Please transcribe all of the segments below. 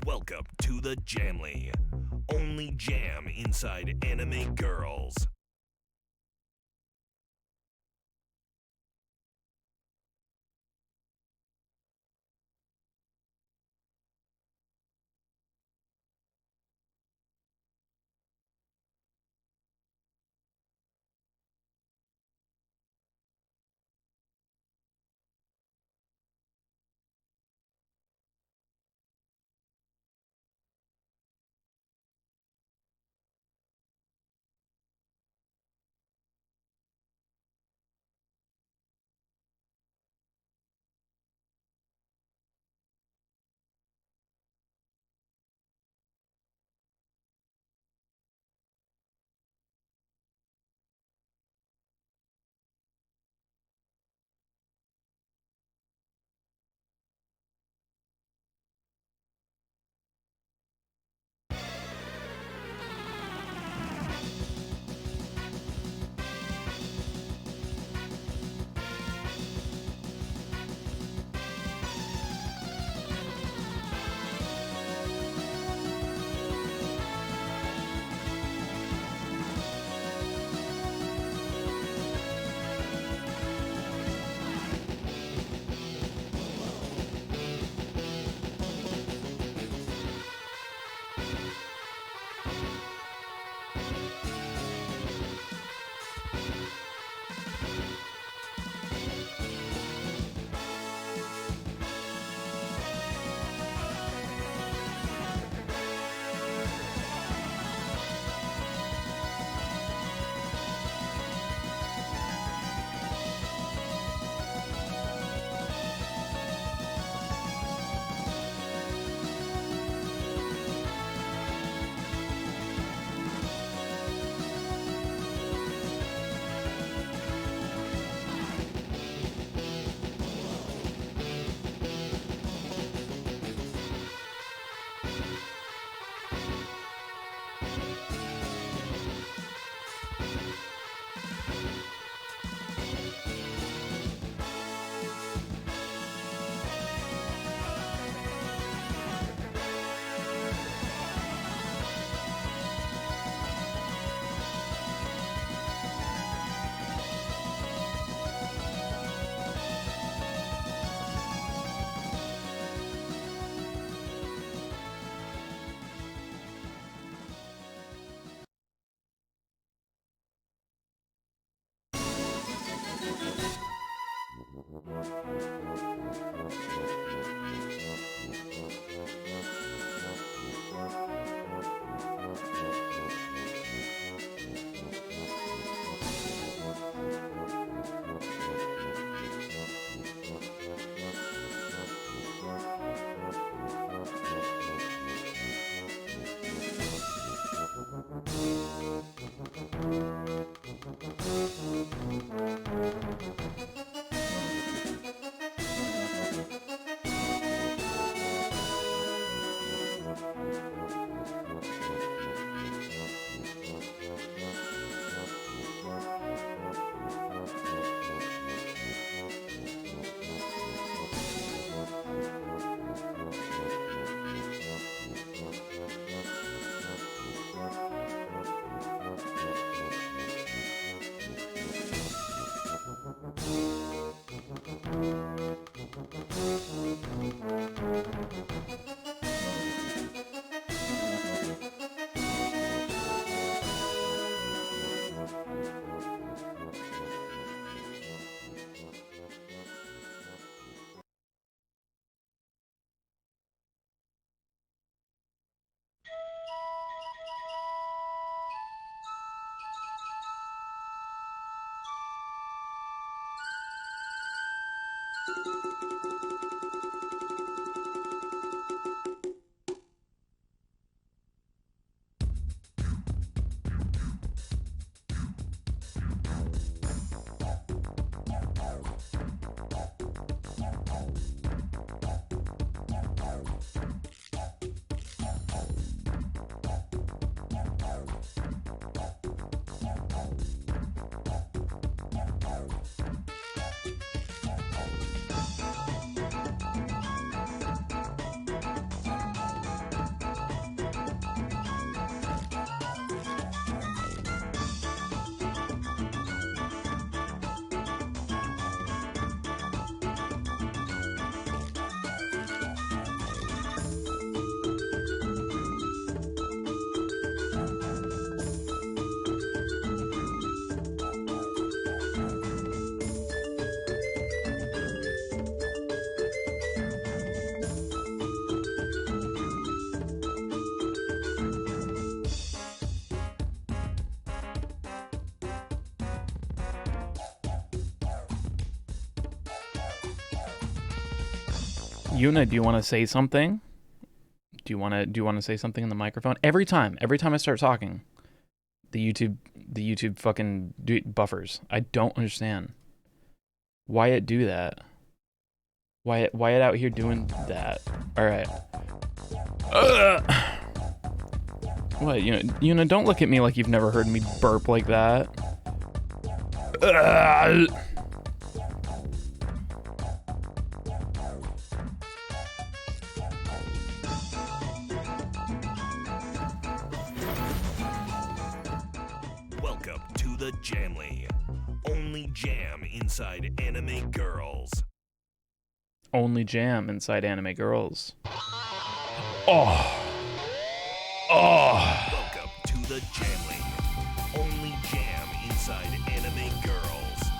Welcome to the Jamly. Only jam inside Anime Girls. Yuna, do you want to say something? Do you want to say something in the microphone? Every time I start talking, the YouTube fucking buffers. I don't understand why it do that. Why it out here doing that? All right. What, Yuna, don't look at me like you've never heard me burp like that. Welcome to the Jamly. Only jam inside anime girls. Only jam inside anime girls. Oh. Welcome to the Jamly. Only jam inside anime girls.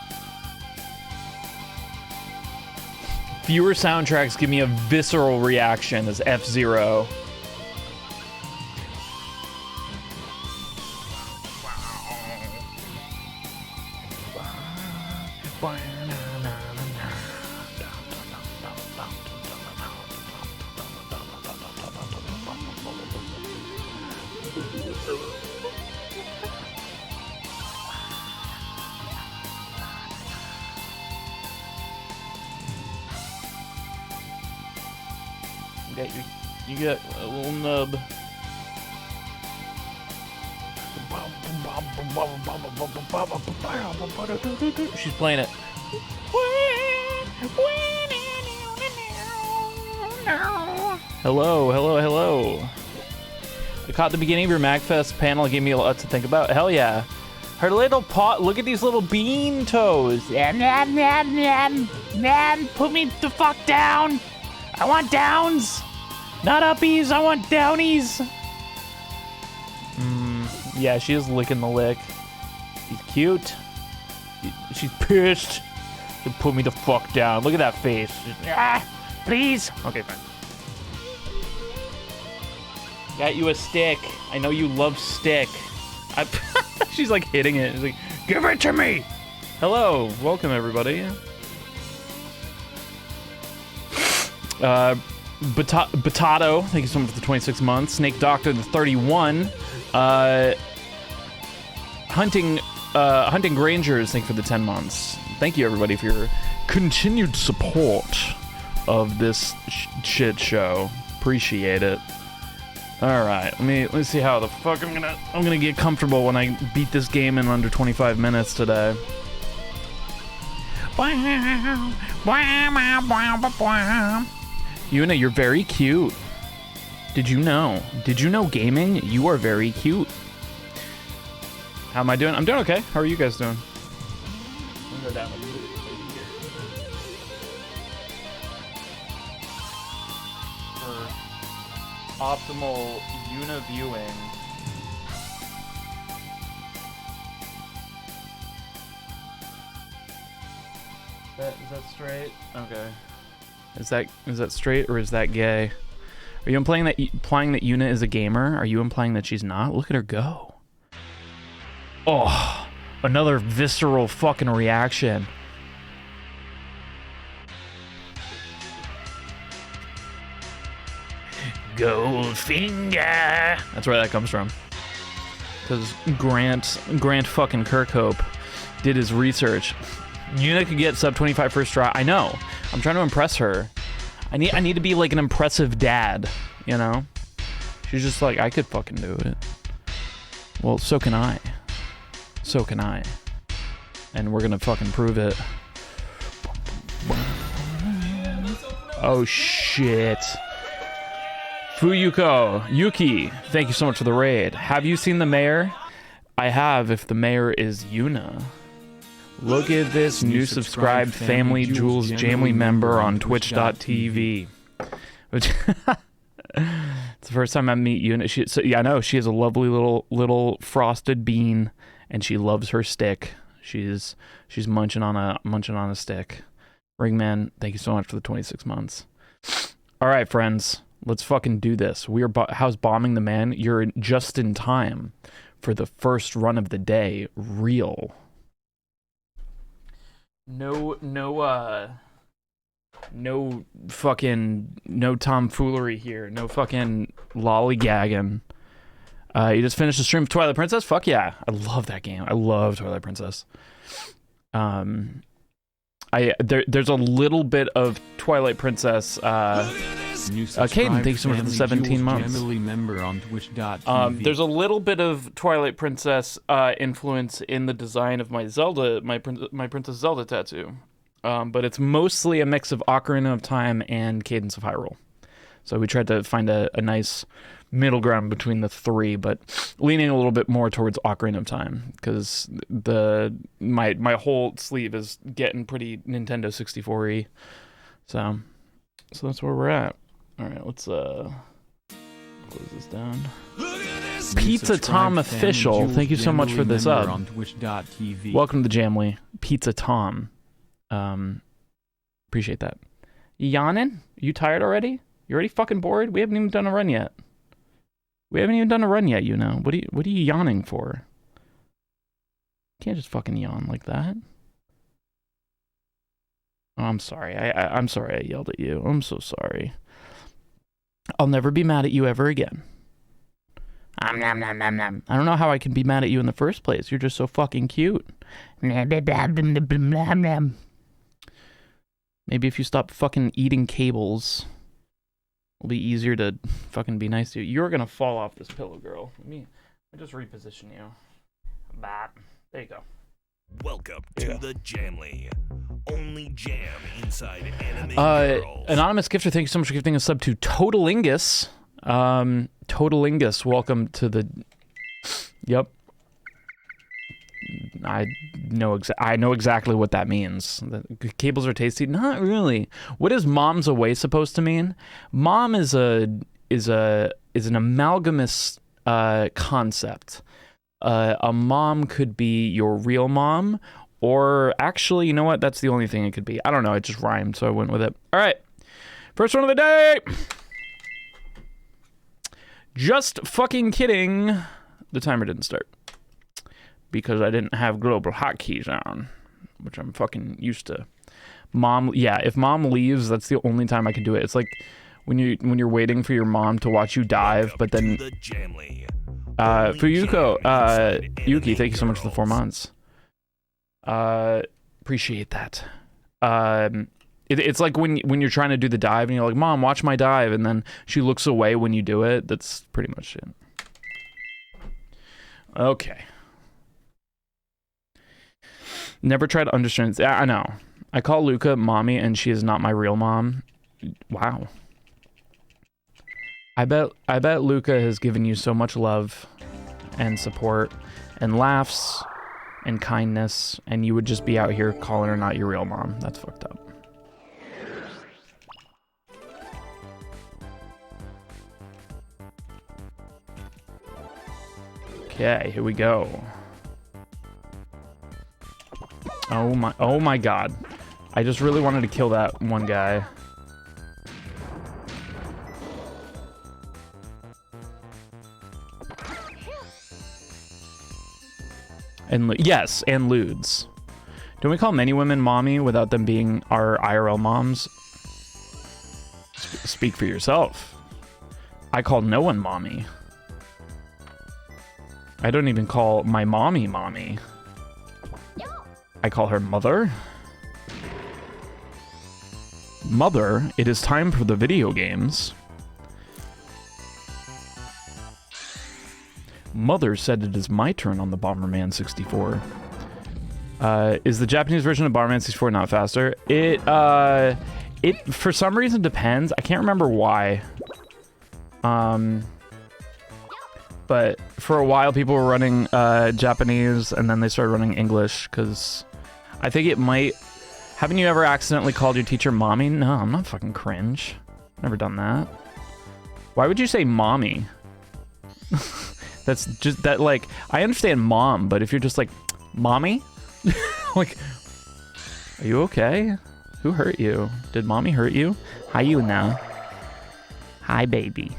Fewer soundtracks give me a visceral reaction as F-Zero. You get a little nub. She's playing it. Hello. I caught the beginning of your MagFest panel. It gave me a lot to think about. Hell yeah. Her little pot. Look at these little bean toes. Put me the fuck down. I want downs. Not uppies, I want downies. Yeah, she is licking the lick. She's cute. She's pissed. She put me the fuck down. Look at that face. Please. Okay, fine. Got you a stick. I know you love stick. She's like hitting it. She's like, give it to me. Hello, welcome everybody. Batato, thank you so much for the 26 months. Snake Doctor, the 31. Hunting Grangers, thank you for the 10 months. Thank you everybody for your continued support of this shit show. Appreciate it. All right, let me see how the fuck I'm gonna get comfortable when I beat this game in under 25 minutes today. Yuna, you're very cute. Did you know? Did you know gaming? You are very cute. How am I doing? I'm doing okay. How are you guys doing? I'm gonna go down. For optimal Yuna viewing. Is that straight? Okay. Is that straight or is that gay? Are you implying that Yuna is a gamer? Are you implying that she's not? Look at her go. Oh, another visceral fucking reaction. Goldfinger. That's where that comes from. Because Grant fucking Kirkhope did his research. Yuna could get sub 25 first try. I know. I'm trying to impress her. I need to be like an impressive dad, you know? She's just like, I could fucking do it. Well, so can I. So can I. And we're gonna fucking prove it. Oh shit. Yuki, thank you so much for the raid. Have you seen the mayor? I have, if the mayor is Yuna. Look at this new subscribed Family Jewels Jamly member on twitch.tv. Which it's the first time I meet Yuna. Yeah, I know she has a lovely little frosted bean, and she loves her stick. She's munching on a stick. Ringman, thank you so much for the 26 months. All right, friends, let's fucking do this. We are how's bombing the man? You're just in time for the first run of the day. No No tomfoolery here. No fucking lollygagging. You just finished the stream of Twilight Princess? Fuck yeah. I love that game. I love Twilight Princess. There's a little bit of Twilight Princess. Caden, thank you so much for the 17 months. Member on Twitch.tv. There's a little bit of Twilight Princess influence in the design of my Zelda, my Princess Zelda tattoo. But it's mostly a mix of Ocarina of Time and Cadence of Hyrule. So we tried to find a nice middle ground between the three, but leaning a little bit more towards Ocarina of Time because my whole sleeve is getting pretty Nintendo 64-y. So that's where we're at. All right, let's close this down. Pizza Tom Official, thank you so much for this up. On Twitch.tv. Welcome to the Jamly. Pizza Tom. Appreciate that. You yawning? You tired already? You already fucking bored? We haven't even done a run yet. You know. What are you yawning for? You can't just fucking yawn like that. Oh, I'm sorry. I'm sorry I yelled at you. I'm so sorry. I'll never be mad at you ever again. I don't know how I can be mad at you in the first place. You're just so fucking cute. Maybe if you stop fucking eating cables, it'll be easier to fucking be nice to you. You're gonna fall off this pillow, girl. Let me just reposition you. Bop. There you go. Welcome to the Jamly. Only jam inside Anime Girls. Anonymous Gifter, thank you so much for gifting a sub to Totalingus. Totalingus, welcome to the... Yep. I know exactly what that means. The cables are tasty? Not really. What is mom's away supposed to mean? Mom is an amalgamous concept. A mom could be your real mom, or actually, you know what? That's the only thing it could be. I don't know. It just rhymed, so I went with it. All right. First one of the day. Just fucking kidding. The timer didn't start because I didn't have global hotkeys on, which I'm fucking used to. Mom, yeah, if mom leaves, that's the only time I can do it. It's like when you're waiting for your mom to watch you dive, but then Fuyuko, Yuki, thank you so much for the 4 months. Appreciate that. It's like when you're trying to do the dive and you're like, Mom, watch my dive, and then she looks away when you do it. That's pretty much it. Okay. Never try to understand. I know. I call Luca mommy, and she is not my real mom. Wow. I bet Luca has given you so much love and support and laughs and kindness, and you would just be out here calling her not your real mom. That's fucked up. Okay, here we go. Oh my god. I just really wanted to kill that one guy. And yes, and lewds. Don't we call many women mommy without them being our IRL moms? Speak for yourself. I call no one mommy. I don't even call my mommy mommy. I call her mother. Mother, it is time for the video games. Mother said it is my turn on the Bomberman 64. Is the Japanese version of Bomberman 64 not faster? It for some reason depends. I can't remember why. But for a while people were running Japanese, and then they started running English, because I think it might... Haven't you ever accidentally called your teacher mommy? No, I'm not fucking cringe. Never done that. Why would you say mommy? That's just that, like, I understand mom, but if you're just like, mommy? Like, are you okay? Who hurt you? Did mommy hurt you? Hi, Yuna. Hi, baby.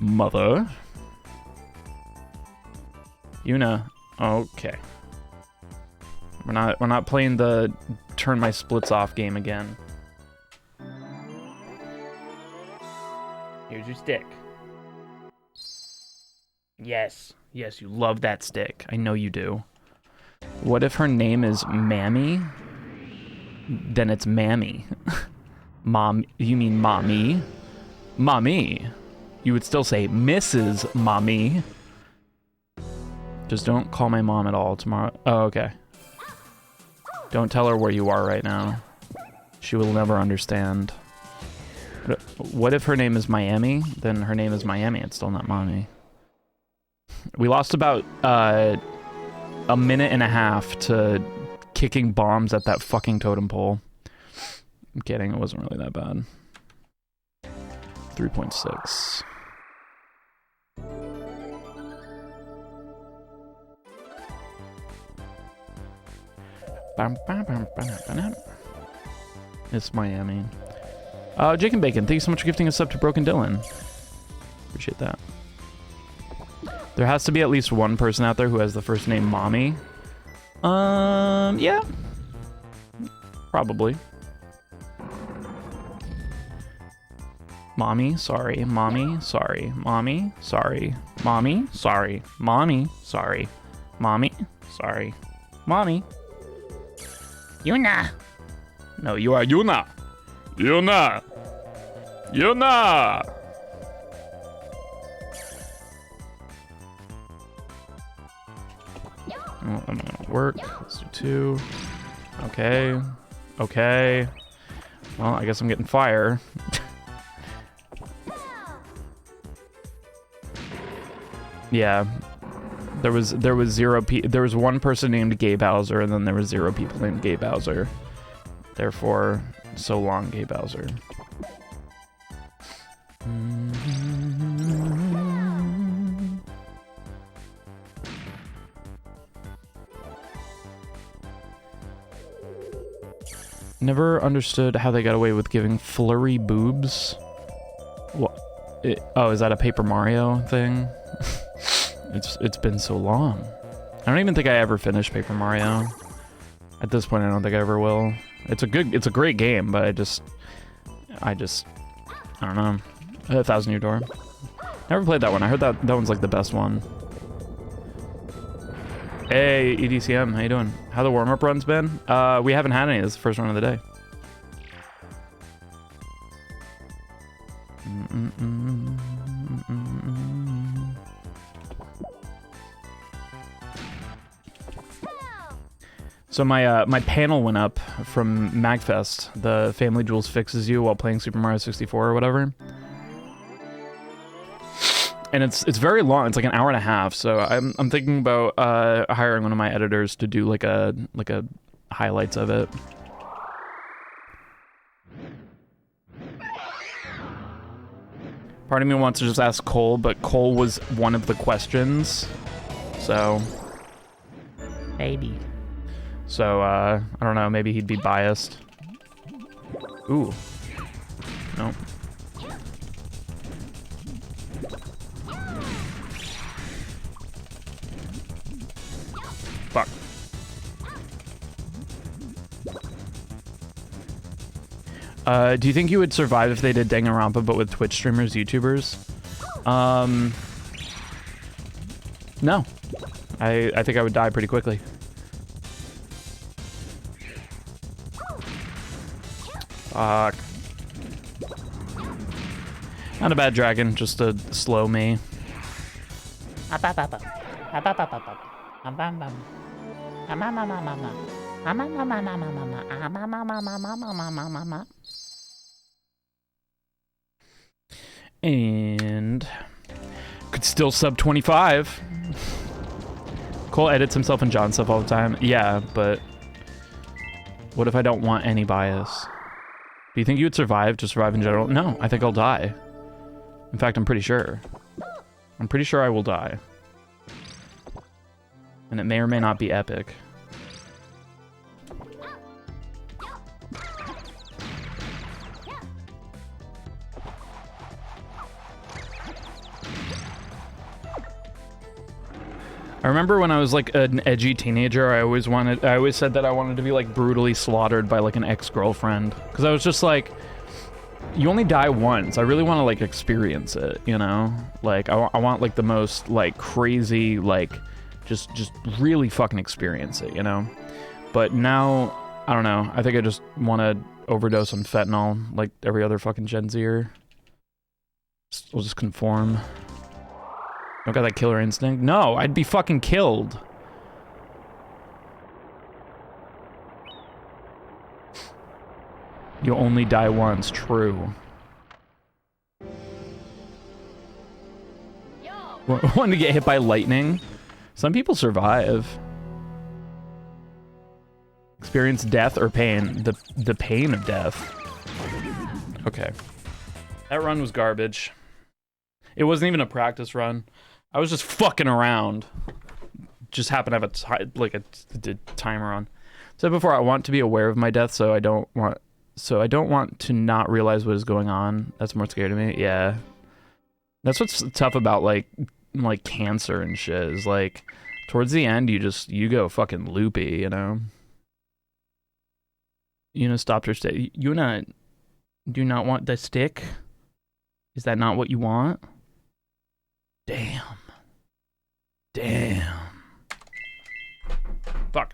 Mother. Yuna. Okay. We're not playing the turn my splits off game again. Here's your stick. Yes. Yes, you love that stick. I know you do. What if her name is Mammy? Then it's Mammy. Mom, you mean Mommy? Mommy. You would still say Mrs. Mommy. Just don't call my mom at all tomorrow. Oh, okay. Don't tell her where you are right now. She will never understand. What if her name is Miami? Then her name is Miami. It's still not Mommy. We lost about a minute and a half to kicking bombs at that fucking totem pole. I'm kidding. It wasn't really that bad. 3.6. It's Miami. Jake and Bacon, thank you so much for gifting us up to Broken Dylan. Appreciate that. There has to be at least one person out there who has the first name Mommy. Yeah. Probably. Mommy, sorry. Mommy, sorry. Mommy, sorry. Mommy, sorry. Mommy, sorry. Mommy, sorry. Mommy. Yuna. No, you are Yuna. Yuna. Yuna. Oh, I'm gonna work. Let's do 2. Okay. Okay. Well, I guess I'm getting fire. Yeah. There was 0 there was one person named Gay Bowser, and then there was 0 people named Gay Bowser. Therefore, so long, Gay Bowser. Never understood how they got away with giving Flurry boobs. What? Oh, is that a Paper Mario thing? It's been so long. I don't even think I ever finished Paper Mario. At this point, I don't think I ever will. It's a great game, but I don't know. 1,000 Year Door. Never played that one. I heard that one's like the best one. Hey, EDCM, how you doing? How the warm-up run's been? We haven't had any. This is the first run of the day. So my panel went up from MagFest. The Family Jewels fixes you while playing Super Mario 64 or whatever. And it's very long. It's like an hour and a half. So I'm thinking about hiring one of my editors to do like a highlights of it. Part of me wants to just ask Cole, but Cole was one of the questions. So maybe. So I don't know. Maybe he'd be biased. Ooh. Nope. Fuck. Do you think you would survive if they did Danganronpa but with Twitch streamers, YouTubers? No. I think I would die pretty quickly. Fuck. Not a bad dragon, just to slow me. And could still sub 25. Cole edits himself and John stuff all the time. Yeah, but what if I don't want any bias? Do you think you would survive, just survive in general? No, I think I'll die. In fact, I'm pretty sure. I'm pretty sure I will die. And it may or may not be epic. I remember when I was like an edgy teenager, I always said that I wanted to be like brutally slaughtered by like an ex-girlfriend. Because I was just like, you only die once. I really want to like experience it, you know? Like I want like the most like crazy, like just really fucking experience it, you know? But now, I don't know. I think I just want to overdose on fentanyl like every other fucking Gen Zer. We'll just conform. Don't got that killer instinct? No, I'd be fucking killed. You only die once, true. Want to get hit by lightning? Some people survive. Experience death or pain? The pain of death. Okay. That run was garbage. It wasn't even a practice run. I was just fucking around. Just happened to have a timer on. Said before, I want to be aware of my death, so I don't want to not realize what is going on. That's more scary to me. Yeah. That's what's tough about like cancer and shit, is like towards the end you go fucking loopy, you know? Yuna stopped her stick. Yuna, do you not want the stick? Is that not what you want? Damn. Fuck.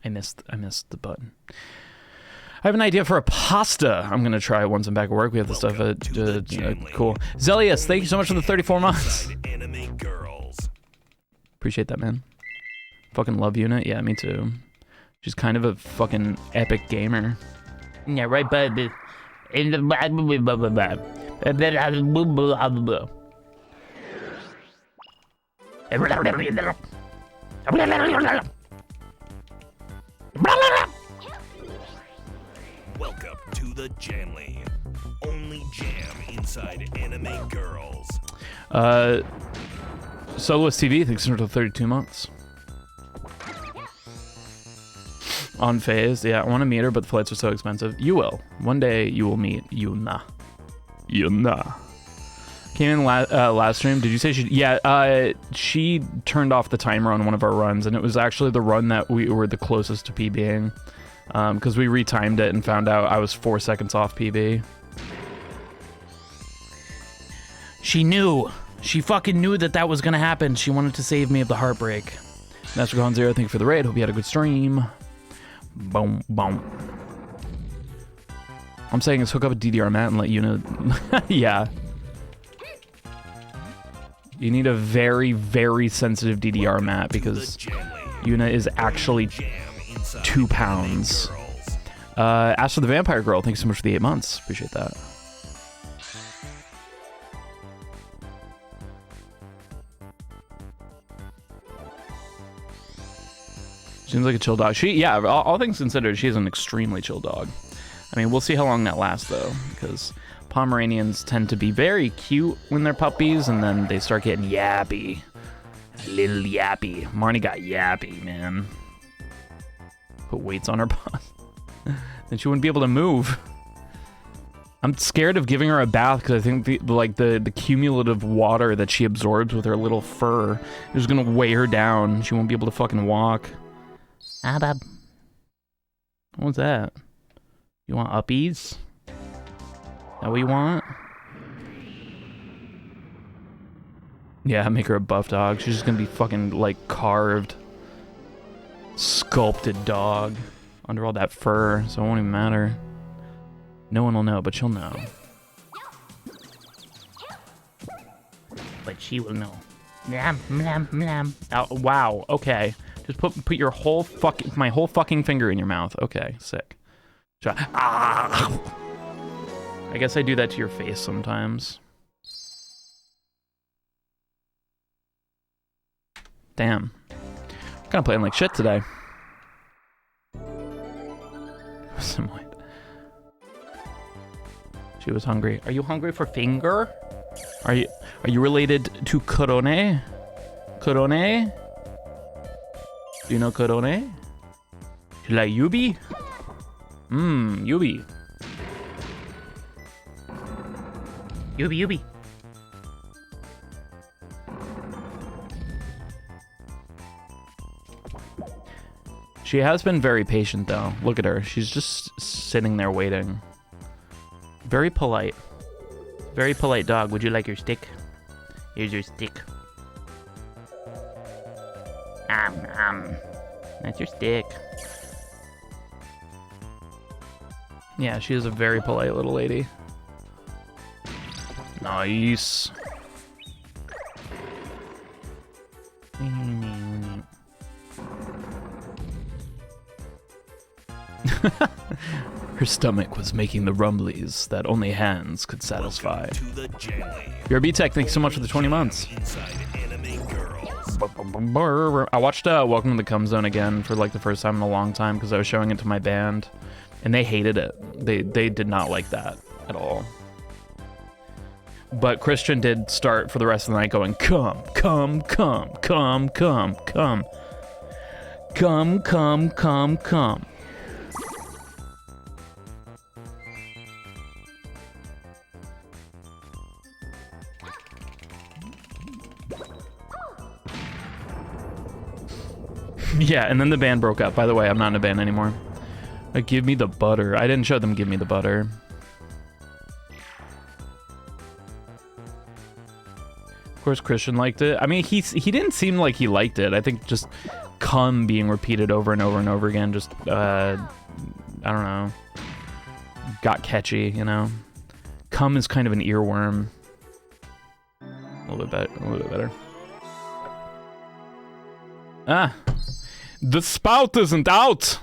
I missed the button. I have an idea for a pasta I'm gonna try once I'm back at work. We have the stuff at cool. Zelius, thank you so much for the 34 months. Appreciate that, man. Fucking love Yuna. Yeah, me too. She's kind of a fucking epic gamer. Yeah, right, bud. Welcome to the Jamly. Only jam inside anime girls. Soloist TV, thanks for 32 months. On phase, yeah, I want to meet her, but the flights are so expensive. You will. One day you will meet Yuna. Came in last stream. Did you say she? Yeah, she turned off the timer on one of our runs, and it was actually the run that we were the closest to PBing. Because we retimed it and found out I was 4 seconds off PB. She knew. She fucking knew that was gonna happen. She wanted to save me of the heartbreak. Master Gohan Zero, thank you for the raid. Hope you had a good stream. Boom, boom. I'm saying is hook up a DDR mat and let Yuna... Yeah. You need a very, very sensitive DDR mat because Yuna is actually 2 pounds. Ask for the Vampire Girl, thanks so much for the 8 months. Appreciate that. Seems like a chill dog. Yeah, all things considered, she's an extremely chill dog. I mean, we'll see how long that lasts, though, because Pomeranians tend to be very cute when they're puppies, and then they start getting yappy. A little yappy. Marnie got yappy, man. Put weights on her paws. Then she wouldn't be able to move. I'm scared of giving her a bath because I think the cumulative water that she absorbs with her little fur is gonna weigh her down. She won't be able to fucking walk. Ah, Bob. What's that? You want uppies? Is that what you want? Yeah, make her a buff dog. She's just gonna be fucking like carved, sculpted dog under all that fur, so it won't even matter. No one will know, but she'll know. But she will know. Oh, wow. Okay. Just put your whole my whole fucking finger in your mouth. Okay, sick. Ah! I guess I do that to your face sometimes. Damn. I'm kind of playing like shit today. She was hungry. Are you hungry for finger? Are you related to Korone? Korone? Do you know Korone? You like Yubi? Yubi. Yubi. She has been very patient, though. Look at her. She's just sitting there waiting. Very polite. Very polite dog. Would you like your stick? Here's your stick. That's your stick. Yeah, she is a very polite little lady. Nice. Her stomach was making the rumblies that only hands could satisfy. BRB Tech, thanks so much for the 20 months. I watched Welcome to the Cum Zone again for like the first time in a long time because I was showing it to my band, and they hated it. They did not like that at all. But Christian did start for the rest of the night going, come, come, come, come, come, come. Come, come, come, come. Yeah, and then the band broke up. By the way, I'm not in a band anymore. Give me the butter. I didn't show them Give Me the Butter. Of course, Christian liked it. I mean, he didn't seem like he liked it. I think just cum being repeated over and over and over again just, I don't know, got catchy, you know? Cum is kind of an earworm. A little bit better. Ah! The spout isn't out!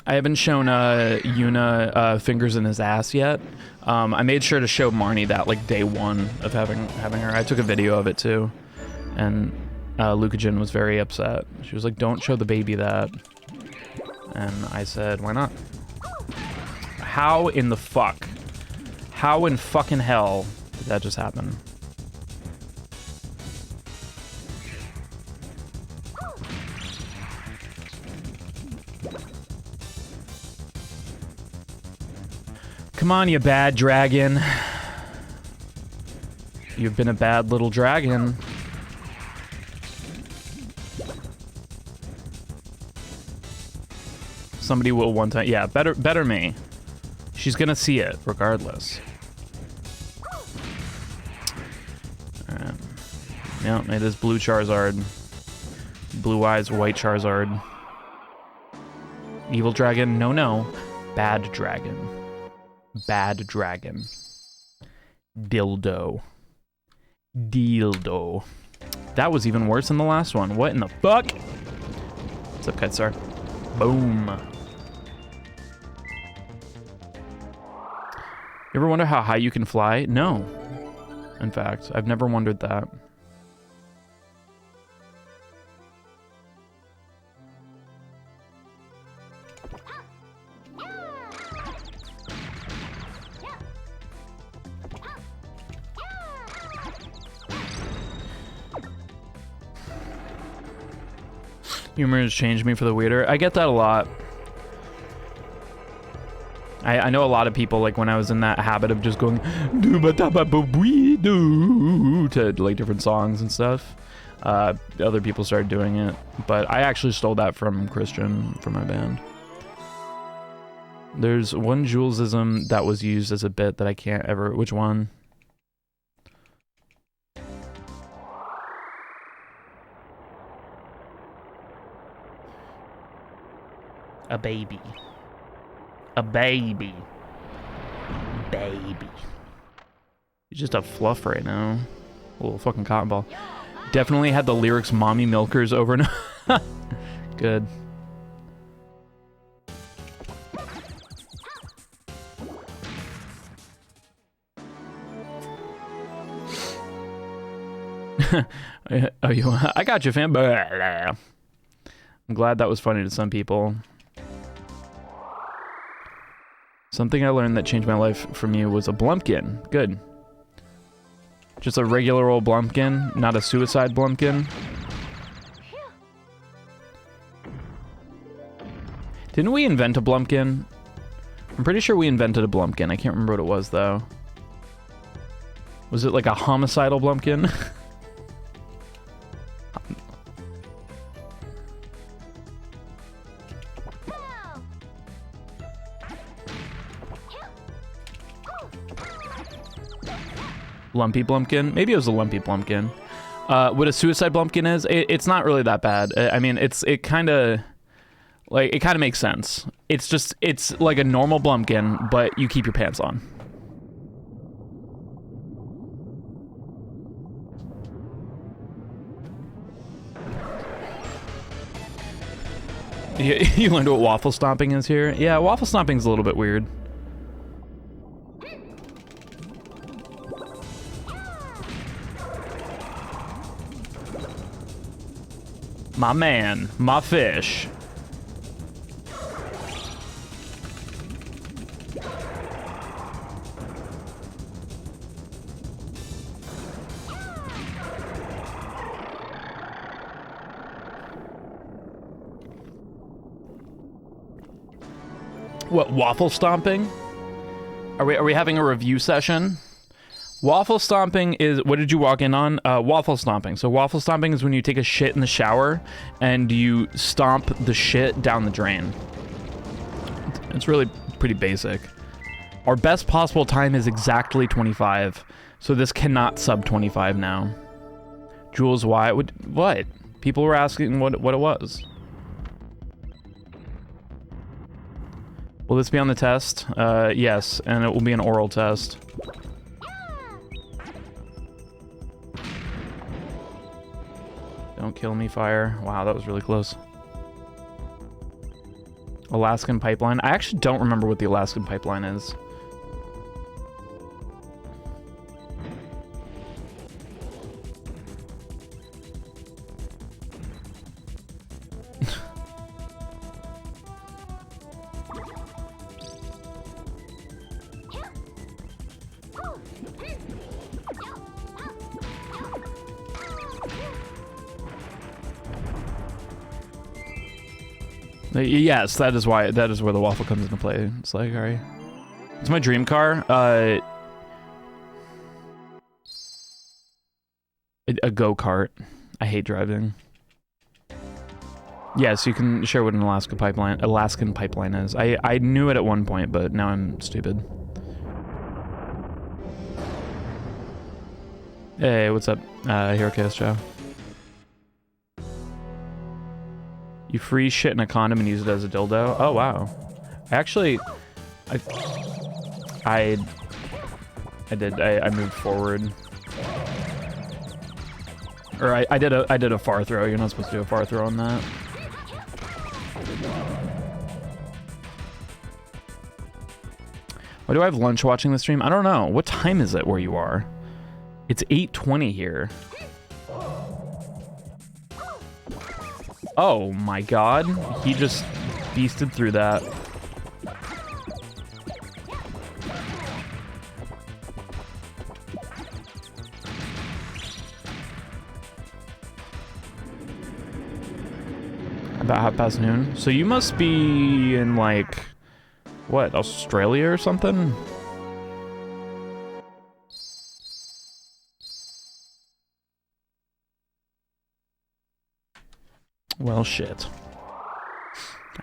I haven't shown Yuna fingers in his ass yet. I made sure to show Marnie that like day one of having her. I took a video of it too, and Lucajin was very upset. She was like, "Don't show the baby that," and I said, "Why not?" How in fucking hell did that just happen? Come on, you bad dragon. You've been a bad little dragon. Somebody will one time. Yeah, better me. She's gonna see it regardless. Alright. Yep, it is blue Charizard. Blue eyes, white Charizard. Evil dragon? No. Bad dragon. Bad dragon. Dildo. That was even worse than the last one. What in the fuck? What's up, Kitsar? Boom. You ever wonder how high you can fly? No. In fact, I've never wondered that. Humor has changed me for the weirder. I get that a lot. I know a lot of people, like when I was in that habit of just going to like different songs and stuff, other people started doing it. But I actually stole that from Christian from my band. There's one Julesism that was used as a bit that I can't ever... Which one? A baby. A baby. Baby. He's just a fluff right now. A little fucking cotton ball. Definitely had the lyrics mommy milkers over and over. Good. I got you, fam. I'm glad that was funny to some people. Something I learned that changed my life from you was a Blumpkin. Good. Just a regular old Blumpkin, not a suicide Blumpkin. Didn't we invent a Blumpkin? I'm pretty sure we invented a Blumpkin. I can't remember what it was, though. Was it like a homicidal Blumpkin? Lumpy Blumpkin. Maybe it was a Lumpy Blumpkin. What a Suicide Blumpkin is, it's not really that bad. I mean, it kind of makes sense. It's like a normal Blumpkin, but you keep your pants on. You learned what waffle stomping is here? Yeah, waffle stomping's a little bit weird. My man, my fish. What, waffle stomping? Are we having a review session? Waffle stomping is, what did you walk in on? Waffle stomping. So waffle stomping is when you take a shit in the shower and you stomp the shit down the drain. It's really pretty basic. Our best possible time is exactly 25. So this cannot sub 25 now. Jules, why? What? People were asking what it was. Will this be on the test? Yes, and it will be an oral test. Don't kill me, fire. Wow, that was really close. Alaskan Pipeline. I actually don't remember what the Alaskan Pipeline is. Yes, that is where the waffle comes into play. It's like, all right. It's my dream car. A go-kart. I hate driving. Yes, you can share what an Alaskan pipeline is. I knew it at one point, but now I'm stupid. Hey, what's up? Hero Chaos Chow. You freeze shit in a condom and use it as a dildo? Oh, wow. Actually, I did. I moved forward. Or I did a far throw. You're not supposed to do a far throw on that. Why do I have lunch watching the stream? I don't know. What time is it where you are? It's 8:20 here. Oh my god, he just beasted through that. About 12:30. So you must be in, like, what, Australia or something? Well, shit.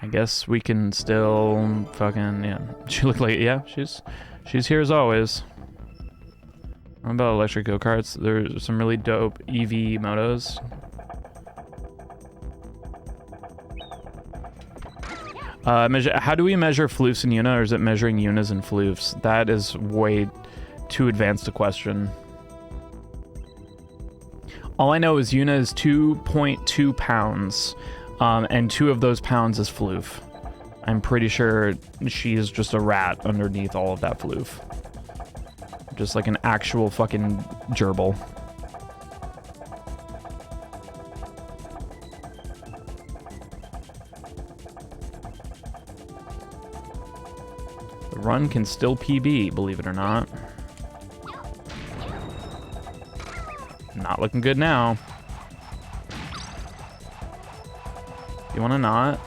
I guess we can still fucking, yeah. She looked like, yeah, she's here as always. What about electric go-karts? There's some really dope EV motos. How do we measure floofs in Yuna, or is it measuring Yunas and floofs? That is way too advanced a question. All I know is Yuna is 2.2 pounds, and 2 of those pounds is floof. I'm pretty sure she's just a rat underneath all of that floof. Just like an actual fucking gerbil. The run can still PB, believe it or not. Not looking good now. You wanna not?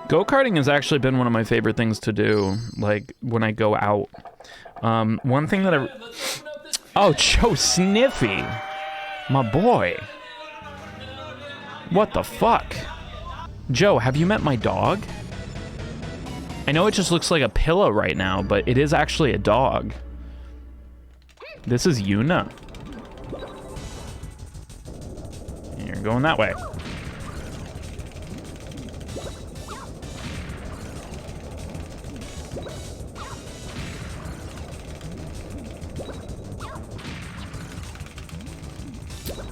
Go-karting has actually been one of my favorite things to do, like, when I go out. One thing that oh, Joe Sniffy! My boy. What the fuck? Joe, have you met my dog? I know it just looks like a pillow right now, but it is actually a dog. This is Yuna. And you're going that way.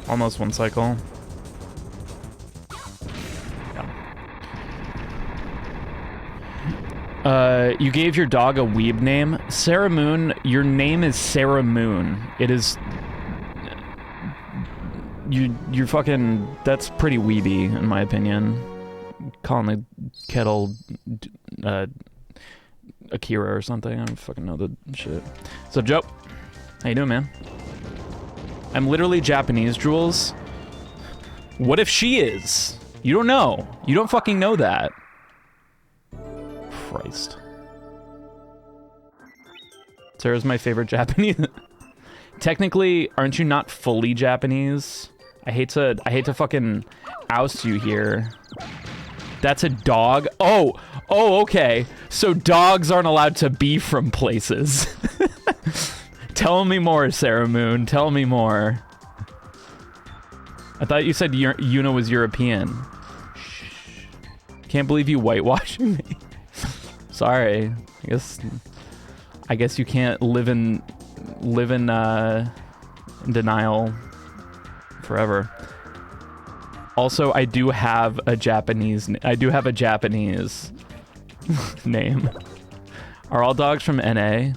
Almost one cycle. You gave your dog a weeb name. Sarah Moon, your name is Sarah Moon. It is... You're fucking... That's pretty weeby, in my opinion. Calling the kettle... Akira or something. I don't fucking know the shit. What's up, Joe? How you doing, man? I'm literally Japanese, Jules. What if she is? You don't know. You don't fucking know that. Christ. Sarah's my favorite Japanese. Technically, aren't you not fully Japanese? I hate to fucking oust you here. That's a dog? Oh, okay. So dogs aren't allowed to be from places. Tell me more, Sarah Moon. Tell me more. I thought you said Yuna was European. Can't believe you whitewashing me. Sorry. I guess you can't live in denial forever. Also, I do have a Japanese name. Are all dogs from NA?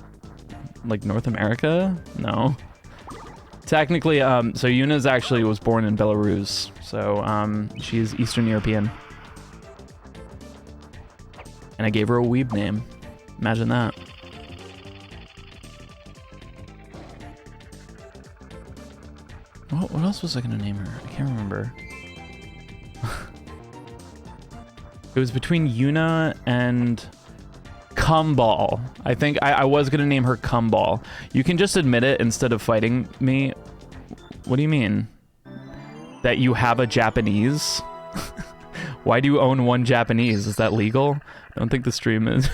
Like North America? No. Technically, so Yuna's actually was born in Belarus. So, she's Eastern European. And I gave her a weeb name. Imagine that. What else was I gonna name her? I can't remember. It was between Yuna and Cumball. I think I was gonna name her Cumball. You can just admit it instead of fighting me. What do you mean? That you have a Japanese? Why do you own one Japanese? Is that legal? I don't think the stream is.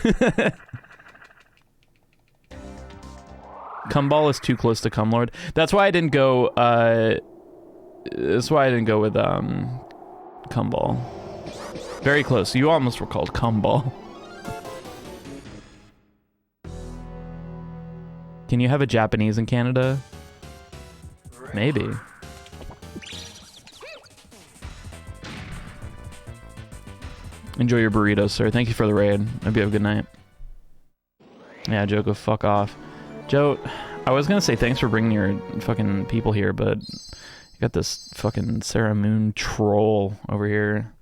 Cumball is too close to Cumlord. That's why I didn't go, that's why I didn't go with, Cumball. Very close. You almost were called Cumball. Can you have a Japanese in Canada? Maybe. Enjoy your burrito, sir. Thank you for the raid. Hope you have a good night. Yeah, Joe, go fuck off. Joe, I was gonna say thanks for bringing your fucking people here, but you got this fucking Sarah Moon troll over here.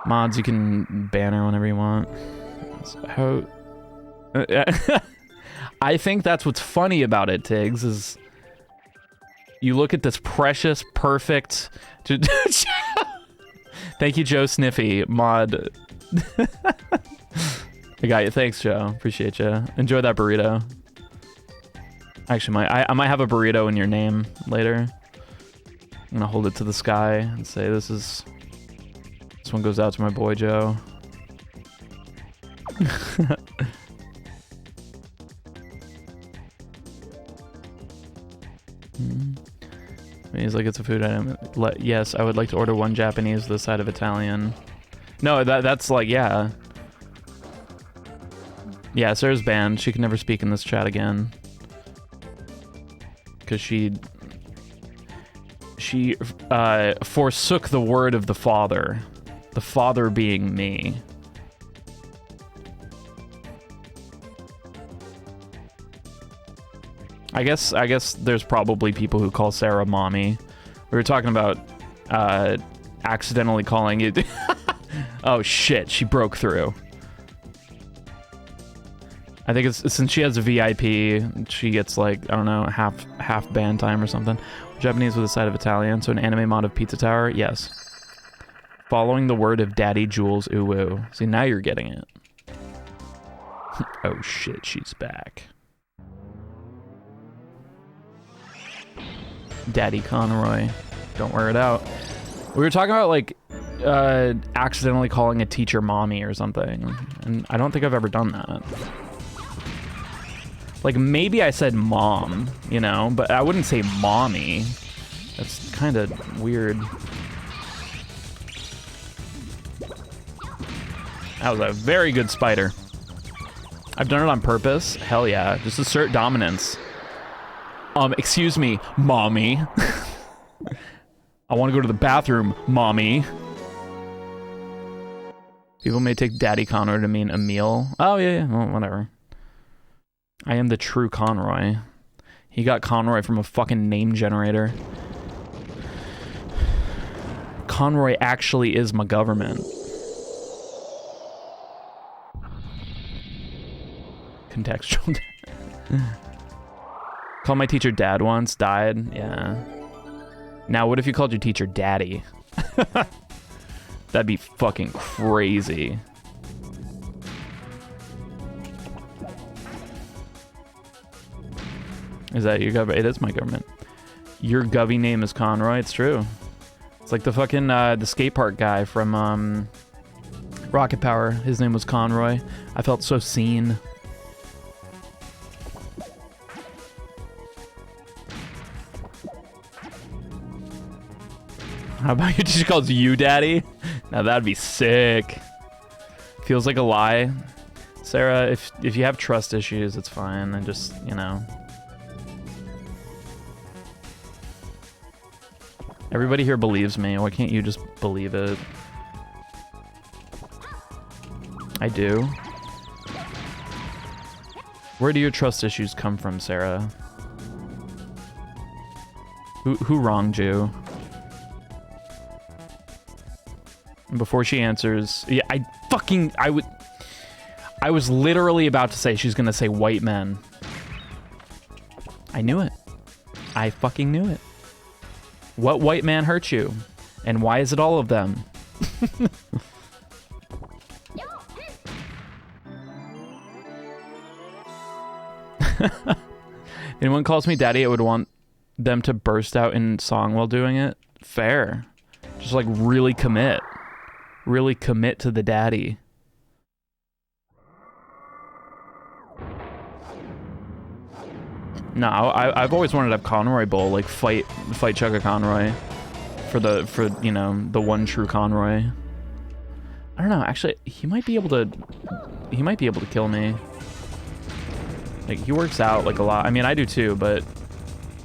Mods, you can ban her whenever you want. How... I think that's what's funny about it, Tiggs, is you look at this precious, perfect... Thank you, Joe Sniffy, mod. I got you. Thanks, Joe. Appreciate you. Enjoy that burrito. Actually, I might have a burrito in your name later. I'm gonna hold it to the sky and say this one goes out to my boy Joe. He's like, it's a food item. Yes, I would like to order one Japanese with a side of Italian. No, that's like, yeah. Yeah, Sarah's banned. She can never speak in this chat again. Because she forsook the word of the father being me. I guess there's probably people who call Sarah mommy. We were talking about accidentally calling it. Oh shit, she broke through. I think it's since she has a VIP, she gets like, I don't know, half ban time or something. Japanese with a side of Italian, so an anime mod of Pizza Tower, yes. Following the word of Daddy Jules Uwu. See, now you're getting it. Oh shit, she's back. Daddy Conroy. Don't wear it out. We were talking about like accidentally calling a teacher mommy or something, and I don't think I've ever done that. Like maybe I said mom, you know, but I wouldn't say mommy. That's kind of weird. That was a very good spider. I've done it on purpose. Hell yeah. Just assert dominance. Excuse me, mommy. I want to go to the bathroom, mommy. People may take Daddy Conroy to mean Emil. Oh, yeah, well, whatever. I am the true Conroy. He got Conroy from a fucking name generator. Conroy actually is my government. Contextual. Called my teacher dad once, died. Yeah. Now, what if you called your teacher daddy? That'd be fucking crazy. Is that your government? It is my government. Your govy name is Conroy. It's true. It's like the fucking the skate park guy from Rocket Power. His name was Conroy. I felt so seen. How about your teacher calls you daddy? Now that'd be sick. Feels like a lie. Sarah, if you have trust issues, it's fine. And just, you know. Everybody here believes me. Why can't you just believe it? I do. Where do your trust issues come from, Sarah? Who wronged you? Before she answers, yeah, I was literally about to say she's gonna say white men. I knew it. I fucking knew it. What white man hurt you? And why is it all of them? Anyone calls me daddy, I would want them to burst out in song while doing it. Fair. Just like really commit. Really commit to the daddy. No, I've always wanted to have Conroy Bowl, like fight Chugga Conroy for you know, the one true Conroy. I don't know, actually he might be able to kill me. Like he works out like a lot. I mean, I do too, but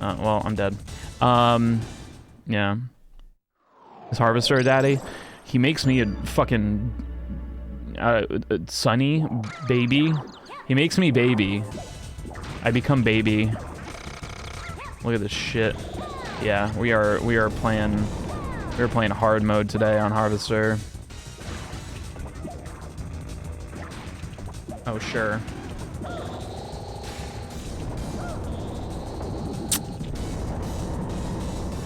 well, I'm dead. Yeah. Is Harvester a daddy? He makes me a fucking Sunny baby. He makes me baby. I become baby. Look at this shit. Yeah, we are playing hard mode today on Harvester. Oh sure.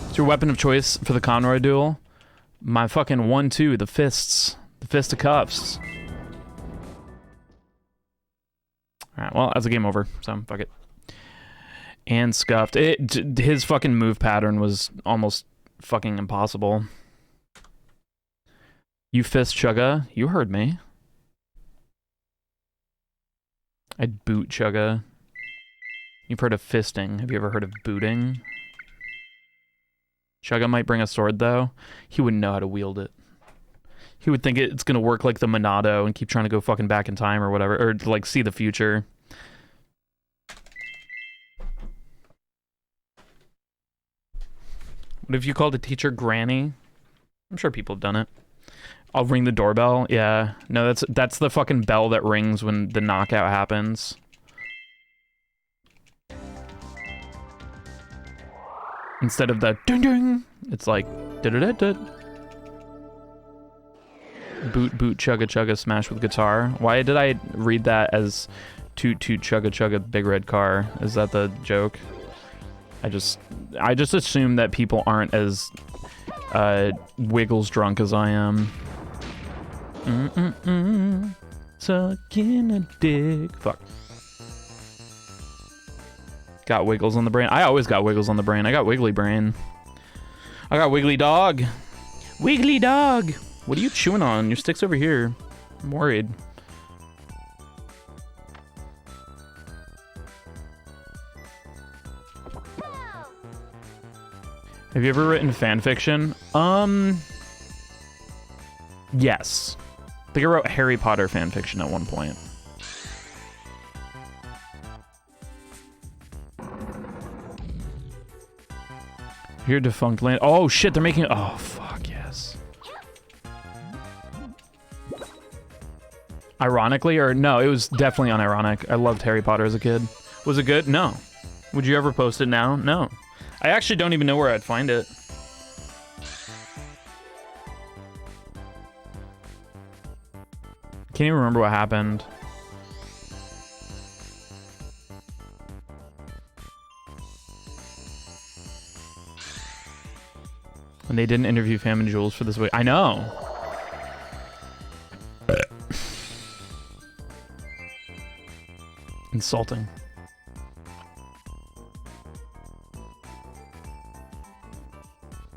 It's your weapon of choice for the Conroy duel. My fucking 1-2, the fists. The fist of cuffs. Alright, well, that's a game over, so fuck it. And scuffed. His fucking move pattern was almost fucking impossible. You fist Chugga. You heard me. I'd boot Chugga. You've heard of fisting. Have you ever heard of booting? Chugga might bring a sword, though. He wouldn't know how to wield it. He would think it's gonna work like the Monado and keep trying to go fucking back in time or whatever. Or, like, see the future. What if you called a teacher Granny? I'm sure people have done it. I'll ring the doorbell. Yeah. No, that's the fucking bell that rings when the knockout happens. Instead of the ding ding, it's like da da da da. Boot boot chugga chugga smash with guitar. Why did I read that as toot toot chugga chugga big red car? Is that the joke? I just assume that people aren't as Wiggles drunk as I am. Sucking a dick. Fuck. Got wiggles on the brain. I always got wiggles on the brain. I got wiggly brain. I got wiggly dog. Wiggly dog. What are you chewing on? Your stick's over here. I'm worried. Have you ever written fan fiction? Yes. I think I wrote Harry Potter fan fiction at one point. Here, defunct land. Oh shit, they're making. Oh fuck yes. Ironically, or no, it was definitely unironic. I loved Harry Potter as a kid. Was it good? No. Would you ever post it now? No. I actually don't even know where I'd find it. Can't even remember what happened. When they didn't interview Fam and Jules for this week. I know. Insulting.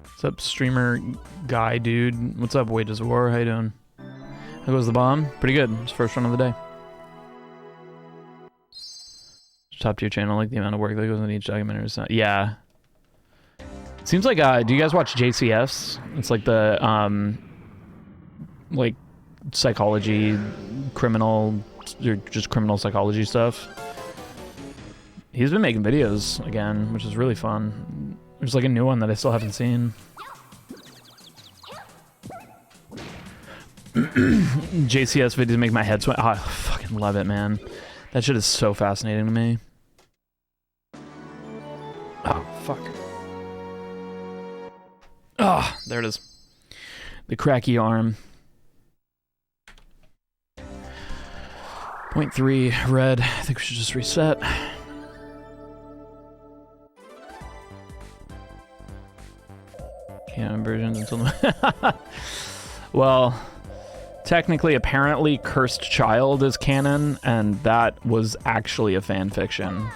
What's up, streamer guy, dude? What's up, Wages of War? How you doing? How goes the bomb? Pretty good. It's first run of the day. Top tier channel, like the amount of work that goes into each documentary. Yeah. Seems like, do you guys watch JCS? It's like the, like, psychology, criminal, or just criminal psychology stuff. He's been making videos again, which is really fun. There's like a new one that I still haven't seen. JCS videos make my head swim. Oh, I fucking love it, man. That shit is so fascinating to me. Oh, fuck. Oh, there it is. The cracky arm. 0.3 red. I think we should just reset. Canon versions until well, technically, apparently, Cursed Child is canon, and that was actually a fan fiction.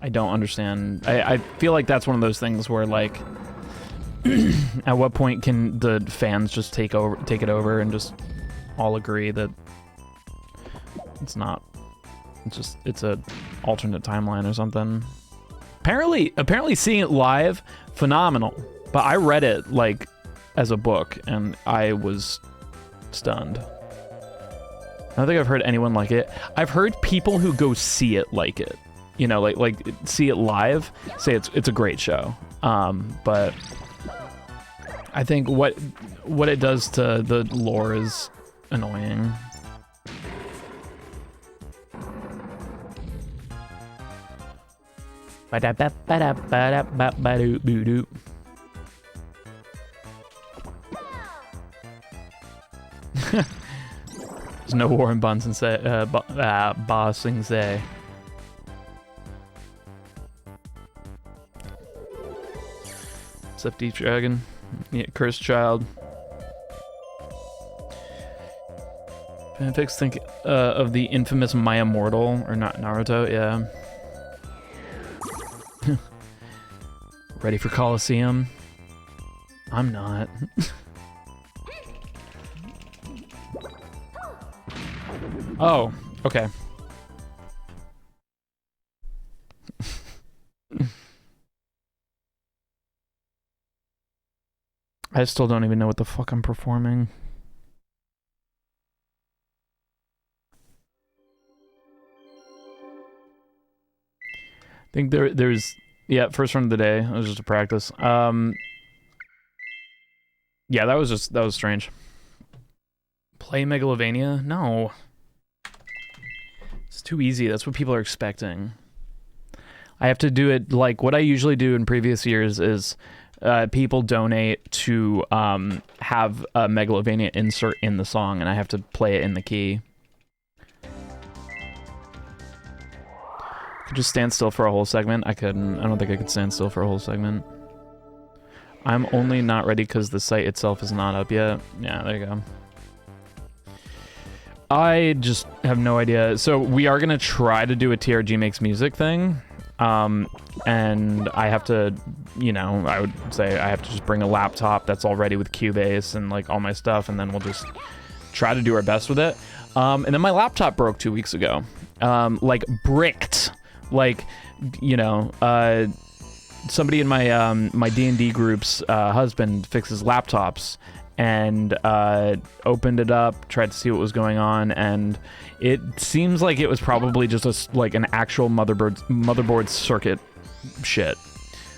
I don't understand. I feel like that's one of those things where, like, at what point can the fans just take it over and just all agree that it's not, it's a alternate timeline or something. Apparently seeing it live, phenomenal. But I read it like as a book and I was stunned. I don't think I've heard anyone like it. I've heard people who go see it like it. You know, like see it live, say it's a great show. But I think what it does to the lore is annoying. There's no war in Bosing Say. What's up, Deep Dragon? Yeah, Cursed Child. Fanfics think of the infamous Maya Mortal, or not Naruto, yeah. Ready for Coliseum? I'm not. Oh, okay. I still don't even know what the fuck I'm performing. I think there's yeah, first run of the day. It was just a practice. Yeah, that was strange. Play Megalovania? No. It's too easy. That's what people are expecting. I have to do it like what I usually do in previous years is people donate to have a Megalovania insert in the song, and I have to play it in the key. Could just stand still for a whole segment. I couldn't. I don't think I could stand still for a whole segment. I'm only not ready because the site itself is not up yet. Yeah, there you go. I just have no idea. So we are gonna try to do a TRG Makes Music thing. and I have to, you know, I would say I have to just bring a laptop that's all ready with Cubase and like all my stuff, and then we'll just try to do our best with it. And then my laptop broke 2 weeks ago, like bricked, like, you know, somebody in my my D&D group's husband fixes laptops, and opened it up, tried to see what was going on, and it seems like it was probably just like an actual motherboard circuit shit.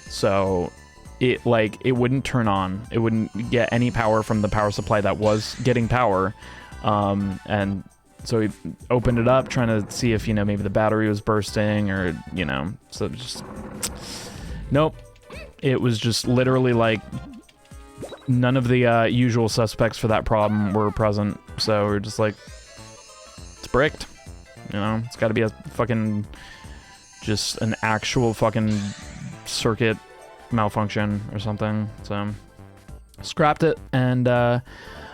So it wouldn't turn on. It wouldn't get any power from the power supply that was getting power. And so we opened it up, trying to see if, you know, maybe the battery was bursting, or, you know, so just nope. It was just literally like none of the usual suspects for that problem were present. So we're just like, it's bricked. You know, it's got to be a fucking, just an actual fucking circuit malfunction or something. So scrapped it, and I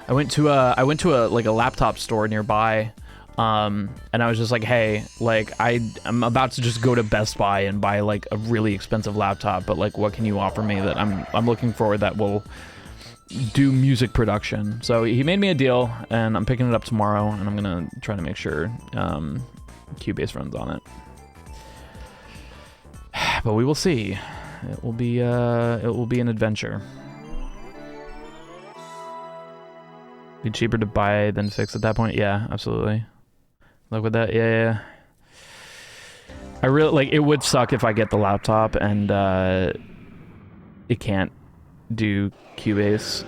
went to a like a laptop store nearby, and I was just like, hey, like I'm about to just go to Best Buy and buy like a really expensive laptop, but like what can you offer me that I'm looking for that will do music production? So he made me a deal, and I'm picking it up tomorrow, and I'm gonna try to make sure Cubase runs on it. But we will see. It will be an adventure. Be cheaper to buy than fix at that point. Yeah, absolutely. Look with that. Yeah. I really like. It would suck if I get the laptop and it can't do Cubase.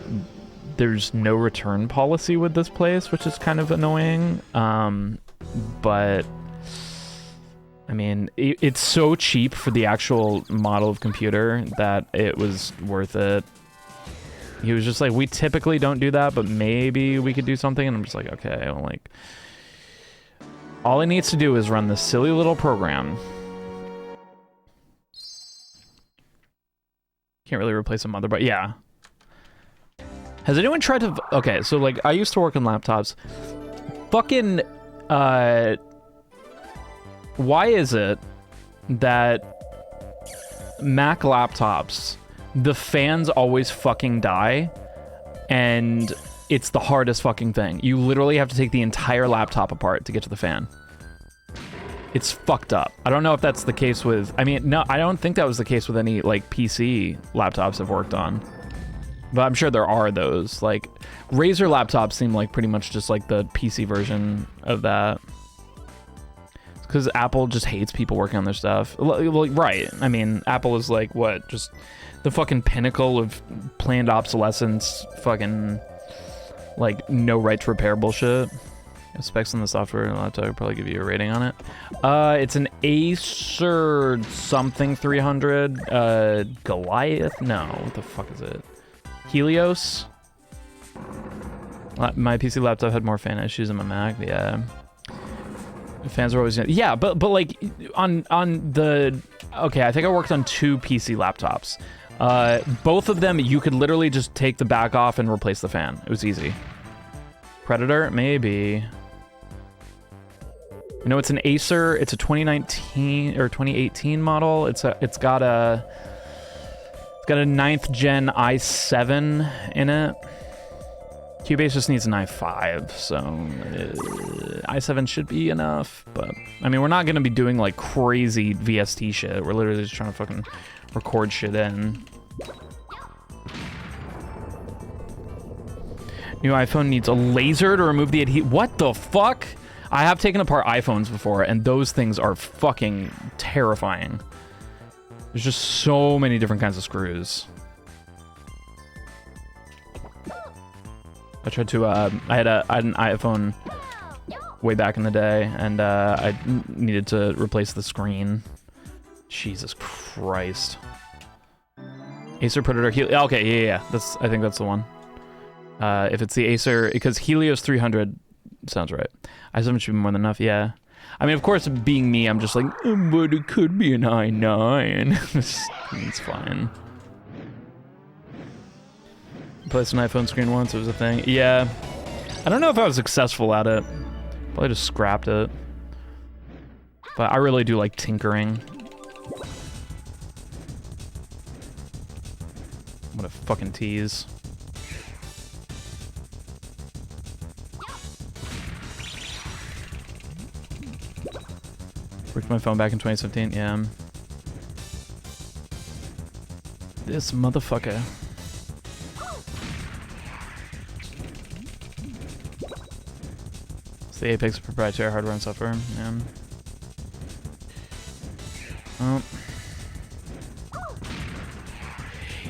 There's no return policy with this place, which is kind of annoying. But I mean, it's so cheap for the actual model of computer that it was worth it. He was just like, we typically don't do that, but maybe we could do something. And I'm just like, okay, well, like, all it needs to do is run this silly little program. Can't really replace a motherboard. Yeah. Has anyone tried to... Okay, so, like, I used to work on laptops. Fucking, why is it that Mac laptops, the fans always fucking die, and it's the hardest fucking thing? You literally have to take the entire laptop apart to get to the fan. It's fucked up. I don't know if that's the case with... I mean, no, I don't think that was the case with any, like, PC laptops I've worked on. But I'm sure there are those. Like, Razer laptops seem like pretty much just like the PC version of that. Because Apple just hates people working on their stuff. Like, right. I mean, Apple is like, what? Just the fucking pinnacle of planned obsolescence, fucking, like, no right to repair bullshit. Specs on the software and laptop will probably give you a rating on it. It's an Acer something 300. Goliath? No, what the fuck is it? Helios? My PC laptop had more fan issues than my Mac. Yeah. Fans are always... Yeah, but like, on the... Okay, I think I worked on 2 PC laptops. Both of them, you could literally just take the back off and replace the fan. It was easy. Predator? Maybe. You know, it's an Acer. It's a 2019 or 2018 model. It's got a 9th gen i7 in it. Cubase just needs an i5, so i7 should be enough. But I mean, we're not gonna be doing like crazy VST shit. We're literally just trying to fucking record shit in. New iPhone needs a laser to remove the adhesive. What the fuck? I have taken apart iPhones before, and those things are fucking terrifying. There's just so many different kinds of screws. I tried to, I had an iPhone way back in the day, and I needed to replace the screen. Jesus Christ. Acer Predator, okay, yeah, I think that's the one. If it's the Acer, because Helios 300 sounds right. i7 should be more than enough, yeah. I mean, of course, being me, I'm just like, but it could be an i9. It's fine. Placed an iPhone screen once, it was a thing. Yeah. I don't know if I was successful at it. Probably just scrapped it. But I really do like tinkering. What a fucking tease. Bricked my phone back in 2017, yeah. This motherfucker. It's the Apex proprietary hardware and software, yeah. Oh.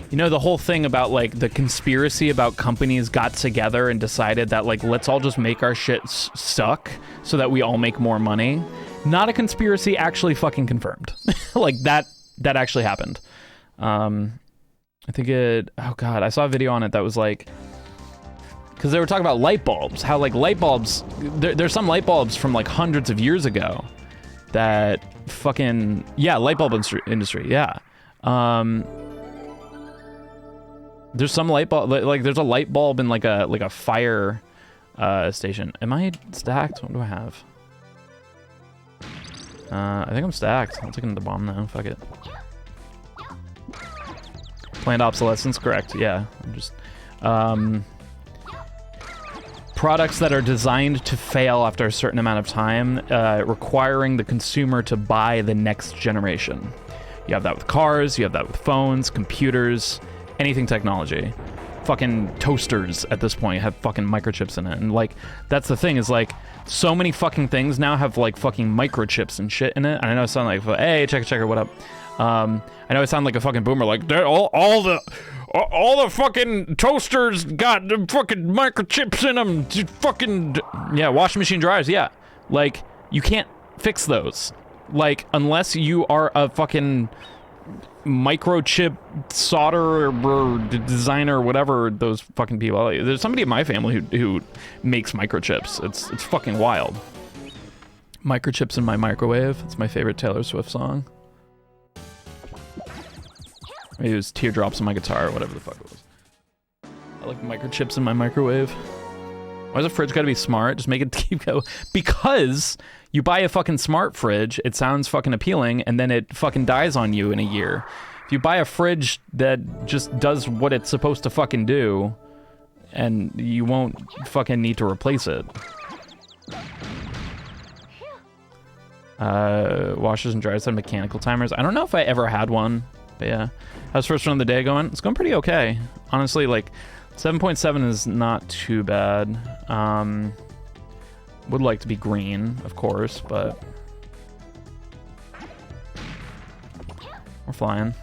You know, the whole thing about, like, the conspiracy about companies got together and decided that, like, let's all just make our shit suck so that we all make more money. Not a conspiracy, actually fucking confirmed. Like, that actually happened. I think oh god, I saw a video on it that was like, because they were talking about light bulbs, how like light bulbs, there's some light bulbs from like hundreds of years ago that fucking, yeah, light bulb industry, yeah. There's some light bulb, like there's a light bulb in like a fire station. Am I stacked? What do I have? I think I'm stacked. I'll take another bomb now, fuck it. Planned obsolescence, correct, yeah. I'm just, products that are designed to fail after a certain amount of time, requiring the consumer to buy the next generation. You have that with cars, you have that with phones, computers, anything technology. Fucking toasters at this point have fucking microchips in it. And like, that's the thing is like, so many fucking things now have like fucking microchips and shit in it. And I know it sounds like, hey, checker, what up? I know I sound like a fucking boomer, like all the fucking toasters got the fucking microchips in them. Fucking, yeah, washing machine dryers, yeah. Like, you can't fix those. Like, unless you are a fucking microchip solderer or designer or whatever those fucking people. There's somebody in my family who makes microchips. It's fucking wild. Microchips in my microwave. It's my favorite Taylor Swift song. Maybe it was teardrops on my guitar or whatever the fuck it was. I like microchips in my microwave. Why does a fridge gotta be smart? Just make it keep go. Because you buy a fucking smart fridge, it sounds fucking appealing, and then it fucking dies on you in a year. If you buy a fridge that just does what it's supposed to fucking do, and you won't fucking need to replace it. Washers and dryers have mechanical timers. I don't know if I ever had one, but yeah. How's first run of the day going? It's going pretty okay. Honestly, like, 7.7 is not too bad. Would like to be green, of course, but we're flying.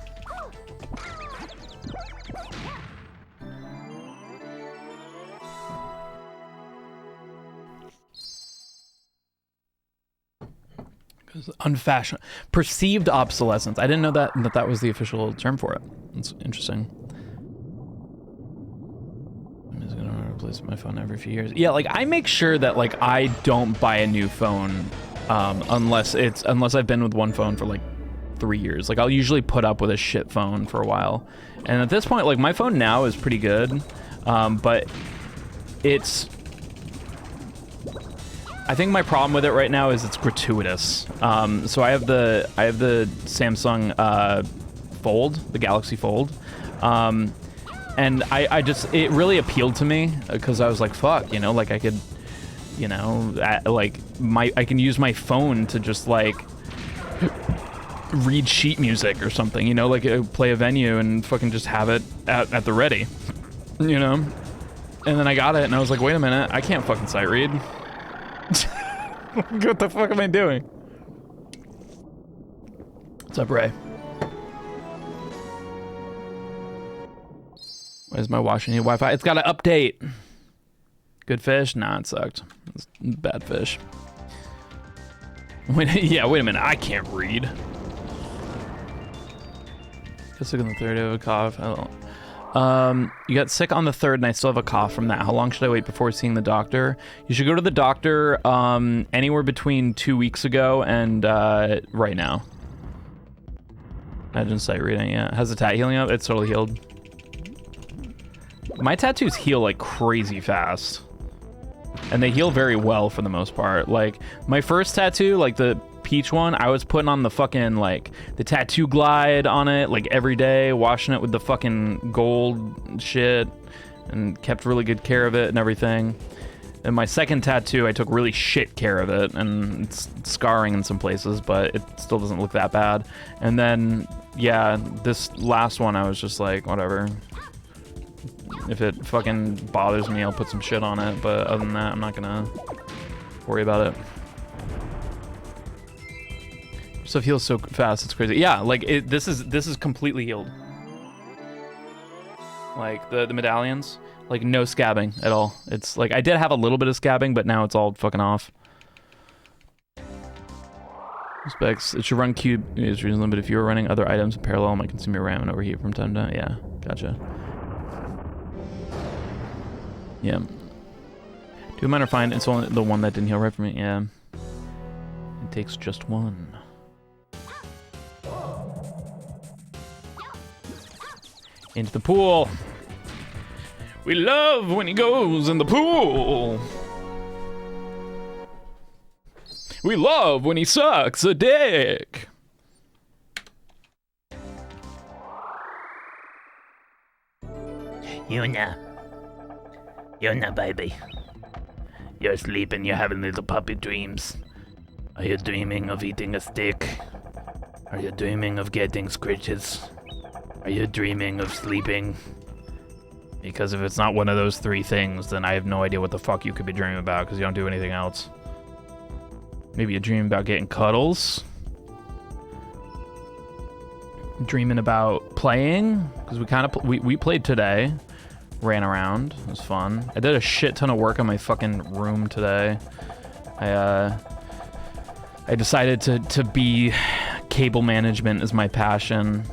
Unfashionable. Perceived obsolescence. I didn't know that was the official term for it. It's interesting. I'm just gonna replace my phone every few years. Yeah, like I make sure that like I don't buy a new phone unless I've been with one phone for like 3 years. Like I'll usually put up with a shit phone for a while. And at this point, like my phone now is pretty good, but it's. I think my problem with it right now is it's gratuitous. So I have the Samsung Fold, the Galaxy Fold, and I just, it really appealed to me because I was like, fuck, you know, like I could, you know, I can use my phone to just like read sheet music or something, you know, like play a venue and fucking just have it at the ready, you know. And then I got it and I was like, wait a minute, I can't fucking sight read. What the fuck am I doing? What's up, Ray? Why is my washing need Wi-Fi? It's got to update. Good fish? Nah, it sucked. It's bad fish. Wait, yeah, wait a minute. I can't read. Got sick on the third. I have a cough. I don't. You got sick on the 3rd and I still have a cough from that. How long should I wait before seeing the doctor? You should go to the doctor anywhere between 2 weeks ago and right now. Imagine sight reading, yeah. How's the tat healing up? It's totally healed. My tattoos heal like crazy fast. And they heal very well for the most part. Like my first tattoo, like the peach one, I was putting on the fucking, like, the tattoo glide on it, like, every day, washing it with the fucking gold shit, and kept really good care of it and everything. And my second tattoo, I took really shit care of it, and it's scarring in some places, but it still doesn't look that bad. And then, yeah, this last one, I was just like, whatever. If it fucking bothers me, I'll put some shit on it, but other than that, I'm not gonna worry about it. Stuff heals so fast, it's crazy. Yeah, like, this is completely healed. Like, the medallions, like, no scabbing at all. It's like, I did have a little bit of scabbing, but now it's all fucking off. Specs, it should run cube is reasonable, but if you were running other items in parallel, it might consume your RAM and overheat from time to time. Yeah, gotcha. Yeah. Do a minor find, it's only the one that didn't heal right for me. Yeah. It takes just one. Into the pool. We love when he goes in the pool. We love when he sucks a dick. Yuna, baby. You're sleeping, you're having little puppy dreams. Are you dreaming of eating a stick? Are you dreaming of getting scritches? Are you dreaming of sleeping? Because if it's not one of those three things, then I have no idea what the fuck you could be dreaming about, because you don't do anything else. Maybe you're dreaming about getting cuddles? Dreaming about playing? Because we played today. Ran around. It was fun. I did a shit ton of work on my fucking room today. I decided to be cable management is my passion.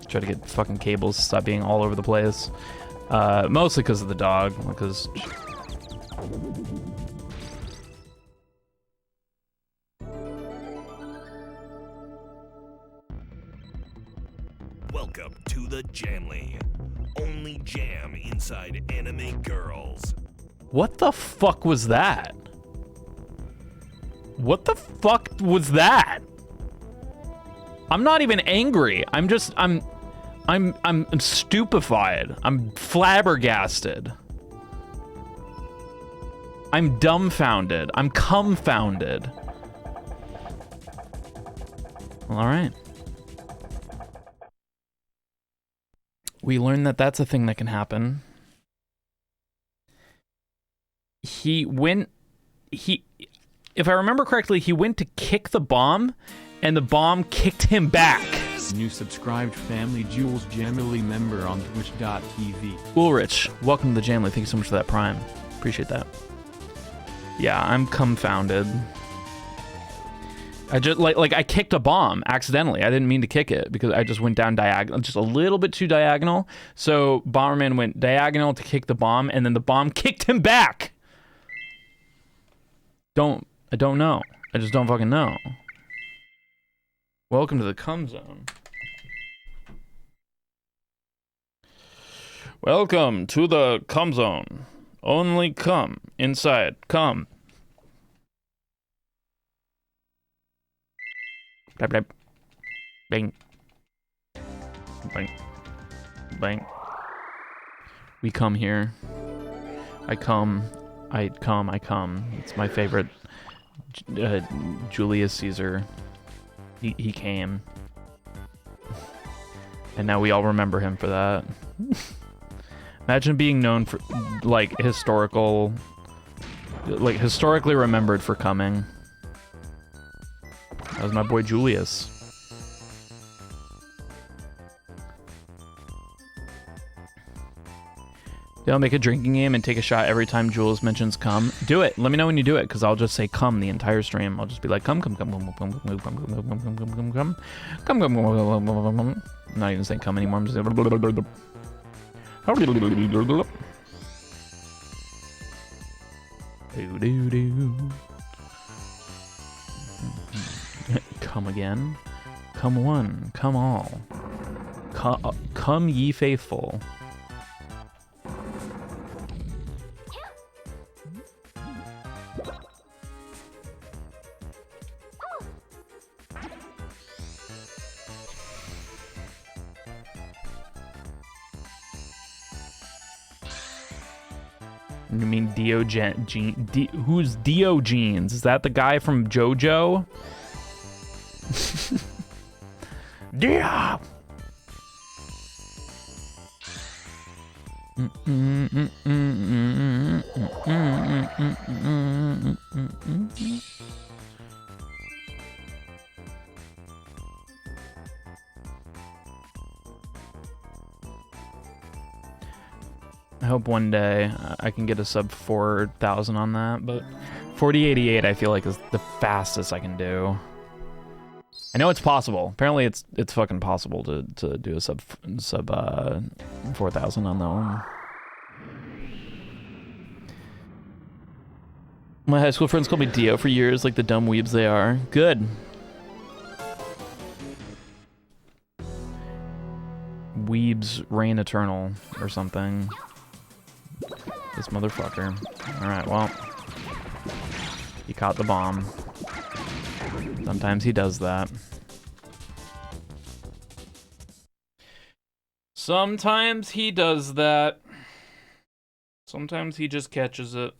Try to get fucking cables to stop being all over the place. Mostly because of the dog, because... Welcome to the Jamly. Only jam inside Anime Girls. What the fuck was that? What the fuck was that? I'm not even angry. I'm stupefied. I'm flabbergasted. I'm dumbfounded. I'm cumfounded. Well, all right. We learned that that's a thing that can happen. If I remember correctly, he went to kick the bomb, and the bomb kicked him back. New subscribed family Jules Jamily member on twitch.tv. Ulrich, welcome to the Jamily. Thank you so much for that Prime. Appreciate that. Yeah, I'm confounded. I just like I kicked a bomb accidentally. I didn't mean to kick it because I just went down diagonal, just a little bit too diagonal. So Bomberman went diagonal to kick the bomb, and then the bomb kicked him back. I don't know. I just don't fucking know. Welcome to the cum zone. Welcome to the cum zone. Only cum inside cum. Blap, blap. Bang. Bang. Bang. We come here. I come. It's my favorite. Julius Caesar. He came. And now we all remember him for that. Imagine being known for, like, historically remembered for coming. That was my boy Julius. They'll make a drinking game and take a shot every time Jules mentions cum. Do it. Let me know when you do it, because I'll just say cum the entire stream. I'll just be like, cum, cum, cum, cum, cum, cum, cum, cum, cum, cum, cum, cum, cum, cum, cum, cum, cum. I'm not even saying cum anymore. I'm just saying. Come again. Come one. Come all. Come ye faithful. You mean who's Diogenes? Is that the guy from JoJo? Dio! I hope one day I can get a sub 4,000 on that, but 4088 I feel like is the fastest I can do. I know it's possible. Apparently it's fucking possible to do a sub 4,000 on that one. My high school friends called me Dio for years, like the dumb weebs they are. Good. Weebs reign eternal or something. This motherfucker. Alright, well. He caught the bomb. Sometimes he does that. Sometimes he does that. Sometimes he just catches it.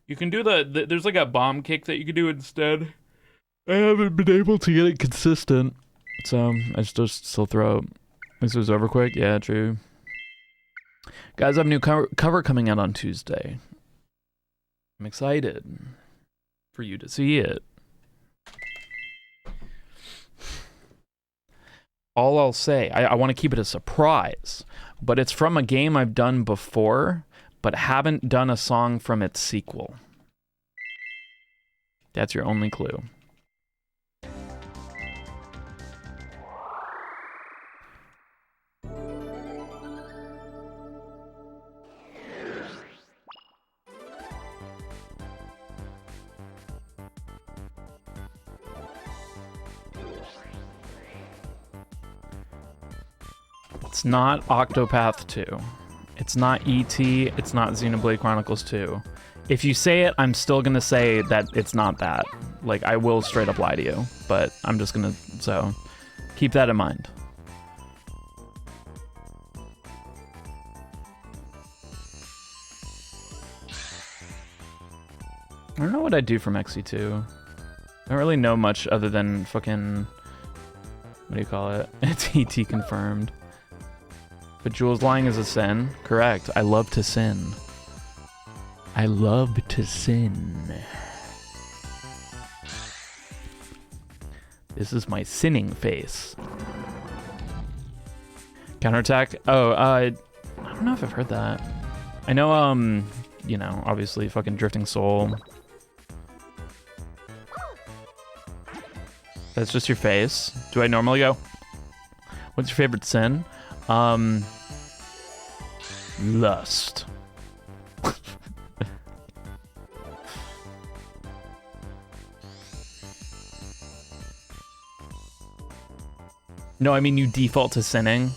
You can do there's like a bomb kick that you can do instead. I haven't been able to get it consistent. So, I just still throw it. This was over quick? Yeah, true. Guys, I have a new cover coming out on Tuesday. I'm excited for you to see it. All I'll say, I want to keep it a surprise, but it's from a game I've done before, but haven't done a song from its sequel. That's your only clue. It's not Octopath 2. It's not E.T. It's not Xenoblade Chronicles 2. If you say it, I'm still gonna say that it's not that. Like, I will straight up lie to you, but I'm just gonna, so keep that in mind. I don't know what I'd do from XE2. I don't really know much other than fucking, what do you call it? It's ET confirmed. But Jules, lying is a sin. Correct. I love to sin. I love to sin. This is my sinning face. Counterattack? Oh, I don't know if I've heard that. I know, you know, obviously fucking Drifting Soul. That's just your face. Do I normally go? What's your favorite sin? Lust. No, I mean you default to sinning.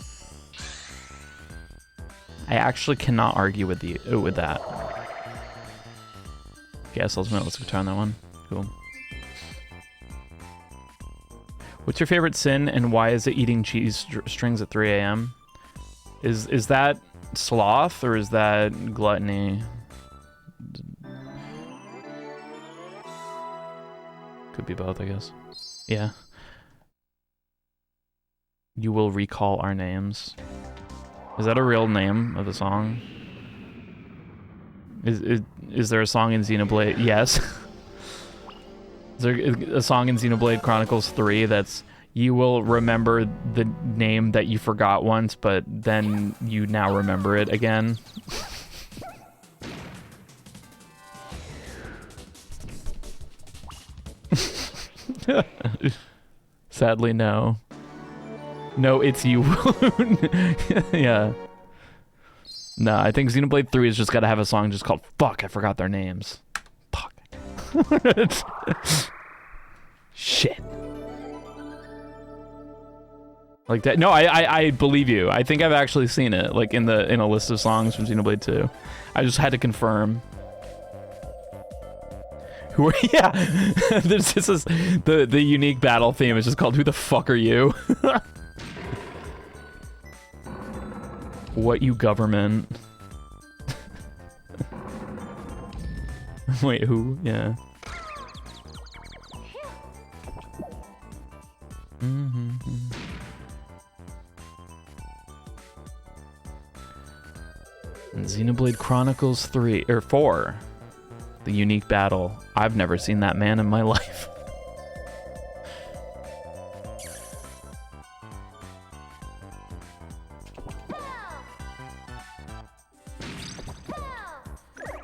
I actually cannot argue with that. Guess let's go on that one. Cool. What's your favorite sin and why is it eating cheese strings at 3 a.m.? Is that sloth or is that gluttony? Could be both, I guess. Yeah. You will recall our names. Is that a real name of a song? Is there a song in Xenoblade? Yes. Is there a song in Xenoblade Chronicles 3 that's you will remember the name that you forgot once, but then you now remember it again? Sadly, no. No, it's you. Yeah. No, I think Xenoblade 3 has just got to have a song just called Fuck, I Forgot Their Names. Fuck. Shit. Like that. No, I believe you. I think I've actually seen it, like in a list of songs from Xenoblade 2. I just had to confirm. Who are, yeah. This is the unique battle theme is just called Who the Fuck Are You? What you government? Wait, who? Yeah. And Xenoblade Chronicles 3 or 4. The unique battle. I've never seen that man in my life.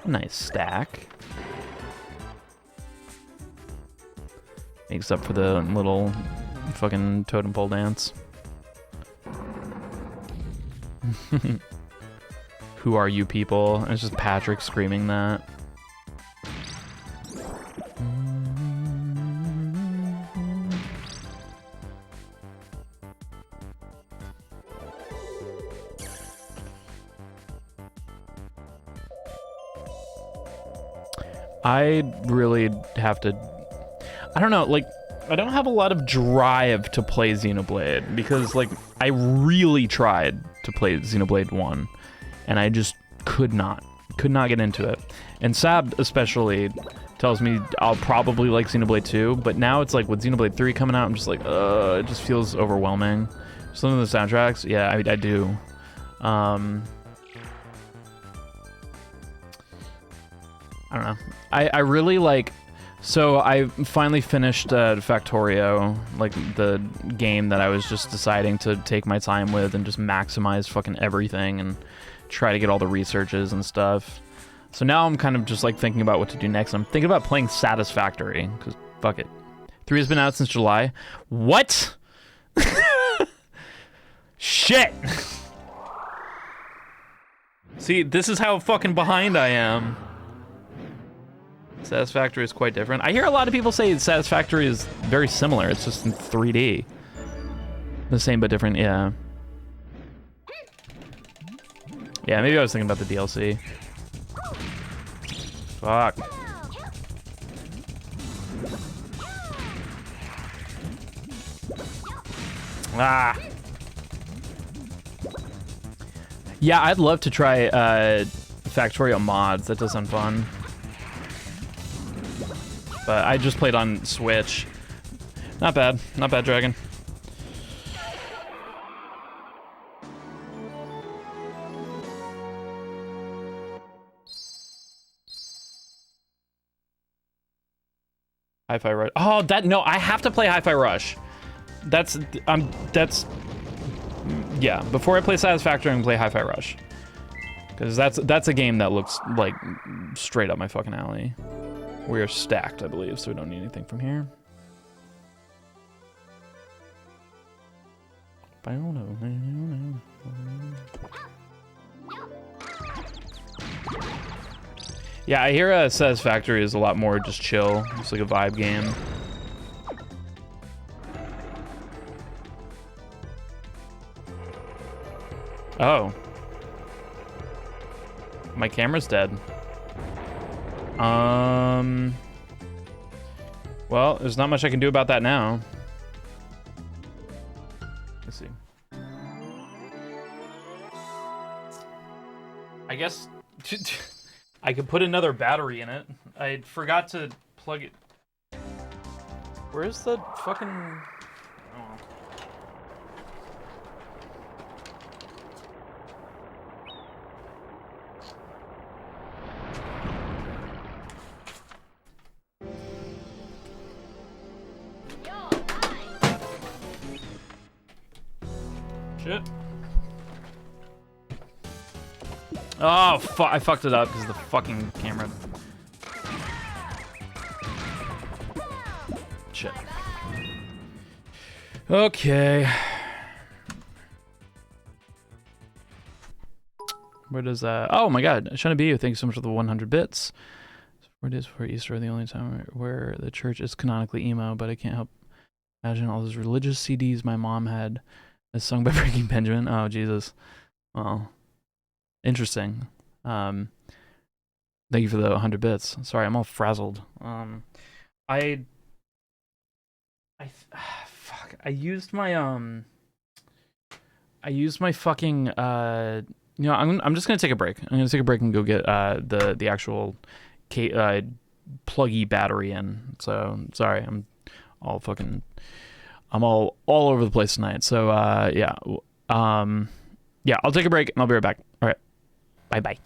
Nice stack. Makes up for the little fucking totem pole dance. Who are you people? And it's just Patrick screaming that. I really have to... I don't know, like, I don't have a lot of drive to play Xenoblade because, like, I really tried to play Xenoblade 1 and I just could not get into it. And Sab especially tells me I'll probably like Xenoblade 2, but now it's like with Xenoblade 3 coming out, I'm just like, it just feels overwhelming. Some of the soundtracks, yeah, I do. I don't know. I really like... So I finally finished Factorio, like the game that I was just deciding to take my time with and just maximize fucking everything and try to get all the researches and stuff. So now I'm kind of just like thinking about what to do next. I'm thinking about playing Satisfactory, because fuck it. 3 has been out since July. What? Shit! See, this is how fucking behind I am. Satisfactory is quite different. I hear a lot of people say Satisfactory is very similar. It's just in 3D. The same but different, yeah. Yeah, maybe I was thinking about the DLC. Fuck. Ah. Yeah, I'd love to try Factorio mods. That does sound fun. But I just played on Switch. Not bad. Not bad, Dragon. Hi-Fi Rush. Oh, no, I have to play Hi-Fi Rush. Yeah, before I play Satisfactory, I'm gonna play Hi-Fi Rush. Because that's a game that looks like straight up my fucking alley. We are stacked, I believe, so we don't need anything from here. Yeah, I hear Satisfactory is a lot more just chill. It's like a vibe game. Oh. My camera's dead. Well, there's not much I can do about that now. Let's see. I guess I could put another battery in it. I forgot to plug it. Where's the fucking... Oh. Shit. Oh, I fucked it up because the fucking camera. Shit. Okay. Where does that? Oh my god. Shana B, thank you so much for the 100 bits. 4 days before Easter, the only time where the church is canonically emo, but I can't help imagine all those religious CDs my mom had. It's sung by Breaking Benjamin. Oh, Jesus. Well, interesting. Thank you for the 100 bits. Sorry, I'm all frazzled. Fuck. I used my fucking you know, I'm just gonna take a break. I'm gonna take a break and go get the actual pluggy battery in. So sorry, I'm all over the place tonight. So yeah, I'll take a break and I'll be right back. All right, bye.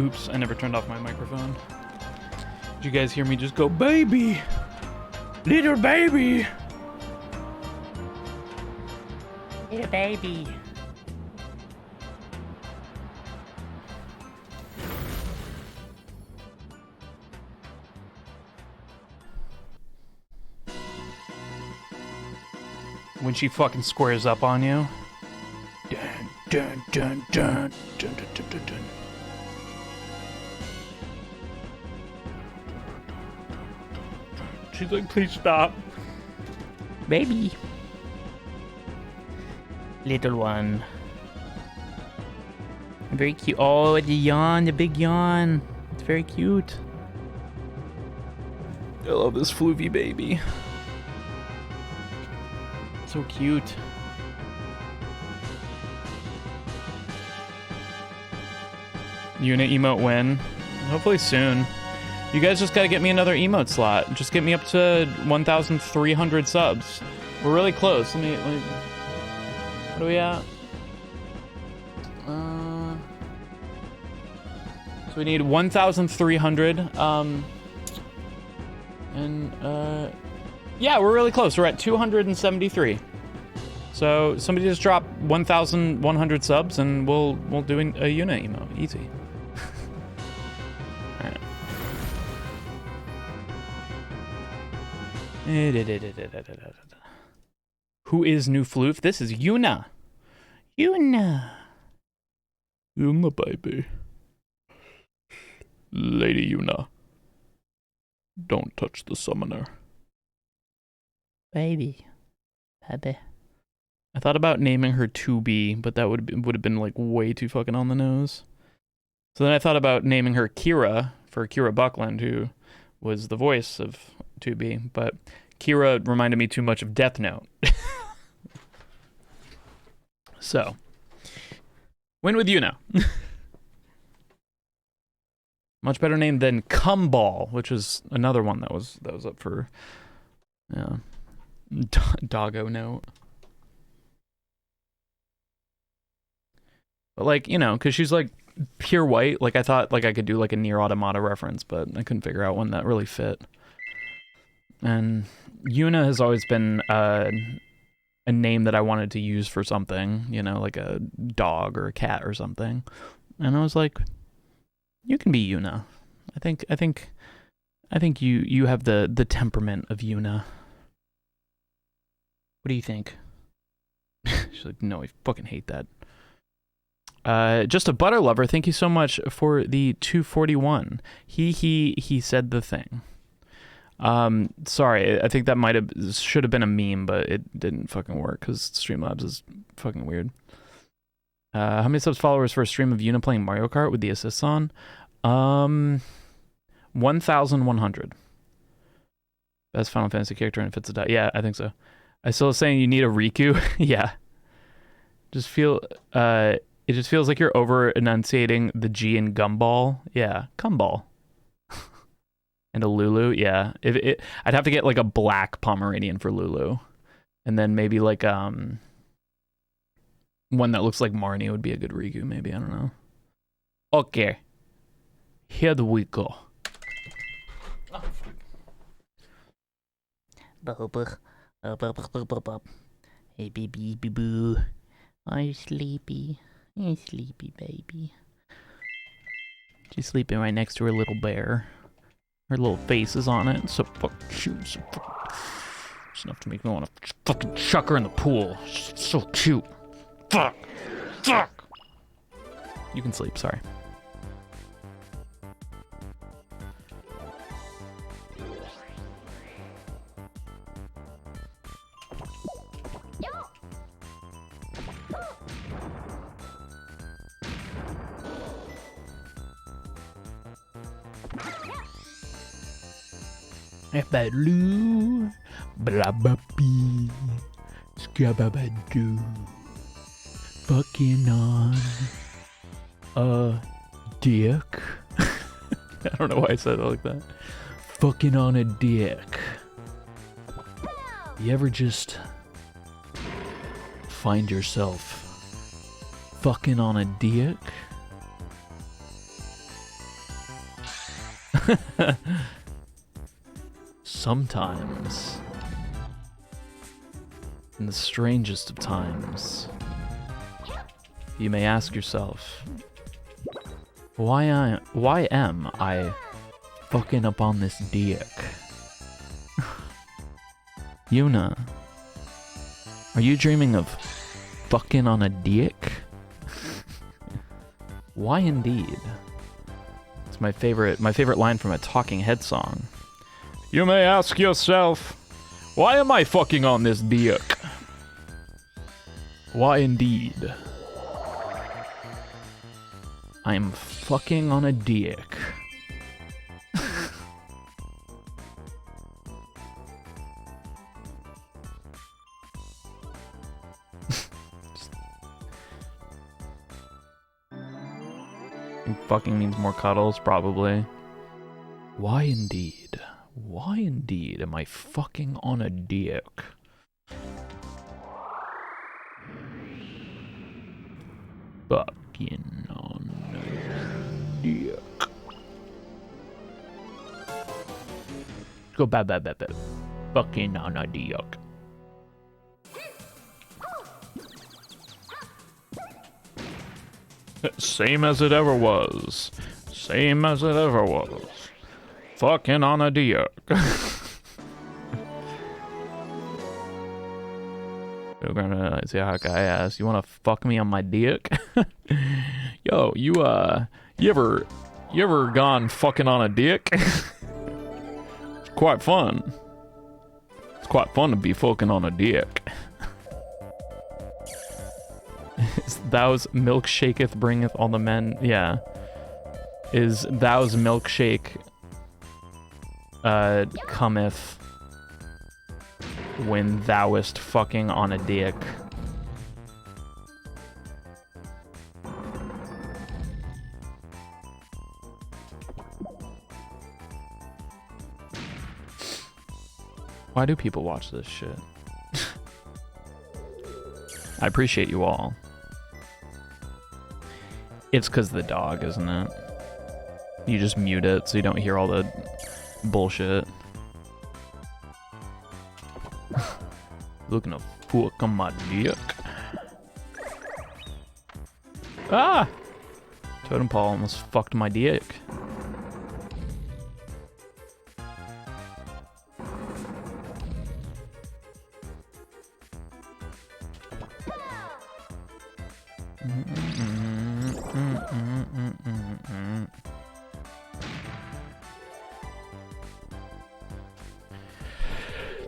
Oops, I never turned off my microphone. Did you guys hear me just go, baby? Little baby! Little baby. When she fucking squares up on you. Dun, dun, dun, dun, dun, dun, dun, dun, dun. She's like, please stop. Baby. Little one. Very cute. Oh, the yawn, the big yawn. It's very cute. I love this floofy baby. So cute. Unit emote win. Hopefully soon. You guys just gotta get me another emote slot. Just get me up to 1,300 subs. We're really close. Let me what are we at? So we need 1,300. Yeah, we're really close. We're at 273. So somebody just drop 1,100 subs and we'll do a unit emote. Easy. Who is New Floof? This is Yuna. Yuna, baby. Lady Yuna. Don't touch the summoner. Baby. I thought about naming her 2B, but that would have been like way too fucking on the nose. So then I thought about naming her Kira for Kira Buckland, who was the voice of 2B, but Kira reminded me too much of Death Note. So, win with Yuna. Much better name than Cumball, which is another one that was up for Doggo Note. But like, you know, because she's like pure white. Like I thought like I could do like a Nier Automata reference, but I couldn't figure out one that really fit. And Yuna has always been a name that I wanted to use for something, you know, like a dog or a cat or something. And I was like, can be Yuna. I think you have the temperament of Yuna. What do you think? She's like, no, I fucking hate that. Just a butter lover. Thank you so much for the 241. He said the thing. Sorry, I think that should have been a meme, but it didn't fucking work because Streamlabs is fucking weird. How many subs followers for a stream of Yuna playing Mario Kart with the assists on? 1,100. Best Final Fantasy character and fits a die. Yeah, I think so. I still saying you need a Riku. Yeah. It just feels like you're over enunciating the G in Gumball. Yeah, Gumball. And a Lulu. Yeah. I'd have to get like a black Pomeranian for Lulu, and then maybe like one that looks like Marnie would be a good Riku. Maybe, I don't know. Okay. Here we go. Hey, baby, boo. Are you sleepy? Hey, sleepy, baby. She's sleeping right next to her little bear. Her little face is on it. So cute. It's enough to make me want to fucking chuck her in the pool. She's so cute. Fuck. You can sleep, sorry. Baloo, blah blah bee, scababadoo, fucking on a dick. I don't know why I said it like that. Fucking on a dick. You ever just find yourself fucking on a dick? Sometimes, in the strangest of times, you may ask yourself, why am I fucking up on this dick? Yuna, are you dreaming of fucking on a dick? Why indeed? It's my favorite line from a Talking Head song. You may ask yourself, why am I fucking on this dick? Why indeed? I'm fucking on a dick. Fucking means more cuddles, probably. Why indeed? Why indeed am I fucking on a dick? Fucking on a dick. Go bad. Fucking on a dick. Same as it ever was. Same as it ever was. Fucking on a dick. We're gonna see how a guy asks, you wanna fuck me on my dick? Yo, you ever gone fucking on a dick? It's quite fun. It's quite fun to be fucking on a dick. Thou's milkshaketh bringeth all the men. Yeah. Is thou's milkshake cometh when thouest fucking on a dick. Why do people watch this shit? I appreciate you all. It's because the dog, isn't it? You just mute it so you don't hear all the bullshit. Looking to fuck on my dick. Ah! Totem Pole almost fucked my dick.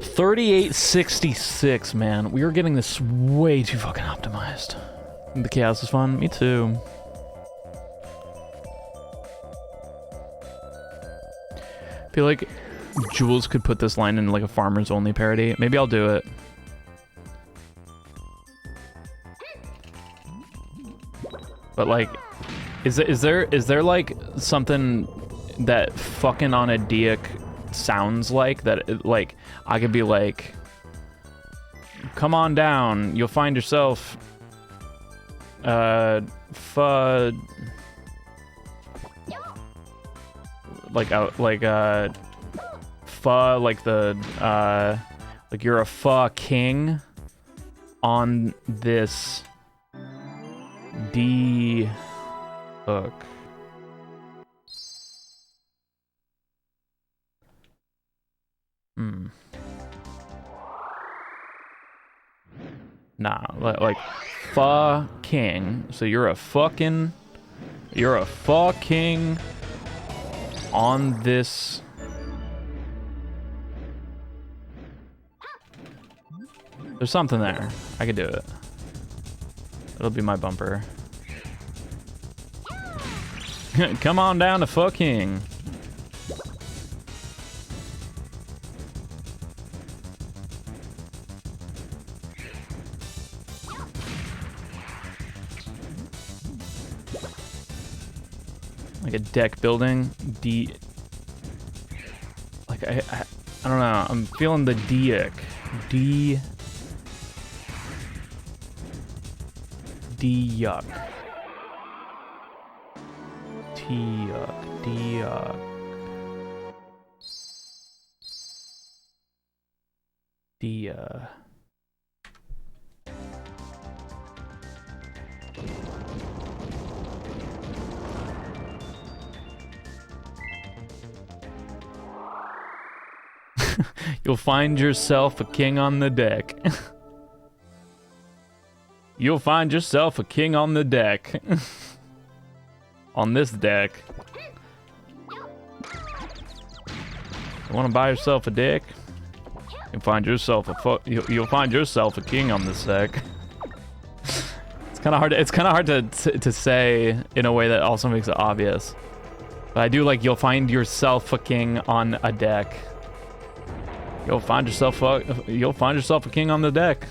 $38.66, man. We are getting this way too fucking optimized. The chaos is fun. Me too. I feel like Jules could put this line in like a Farmers Only parody. Maybe I'll do it. But like, is there like something that fucking on a dick sounds like that? Like I could be like, come on down, you'll find yourself like you're a king on this D hook. Nah, like king. So you're a fucking on this. There's something there. I could do it. It'll be my bumper. Come on down to fucking. Like a deck building. Like I don't know. I'm feeling the dick. D yuck. T yuck. D yuck. D You'll find yourself a king on the deck. You'll find yourself a king on the deck. On this deck. You want to buy yourself a deck? You'll find yourself you'll find yourself a king on this deck. It's kind of hard. It's kind of hard to say in a way that also makes it obvious. But I do like you'll find yourself a king on a deck. You'll find yourself a king on the deck.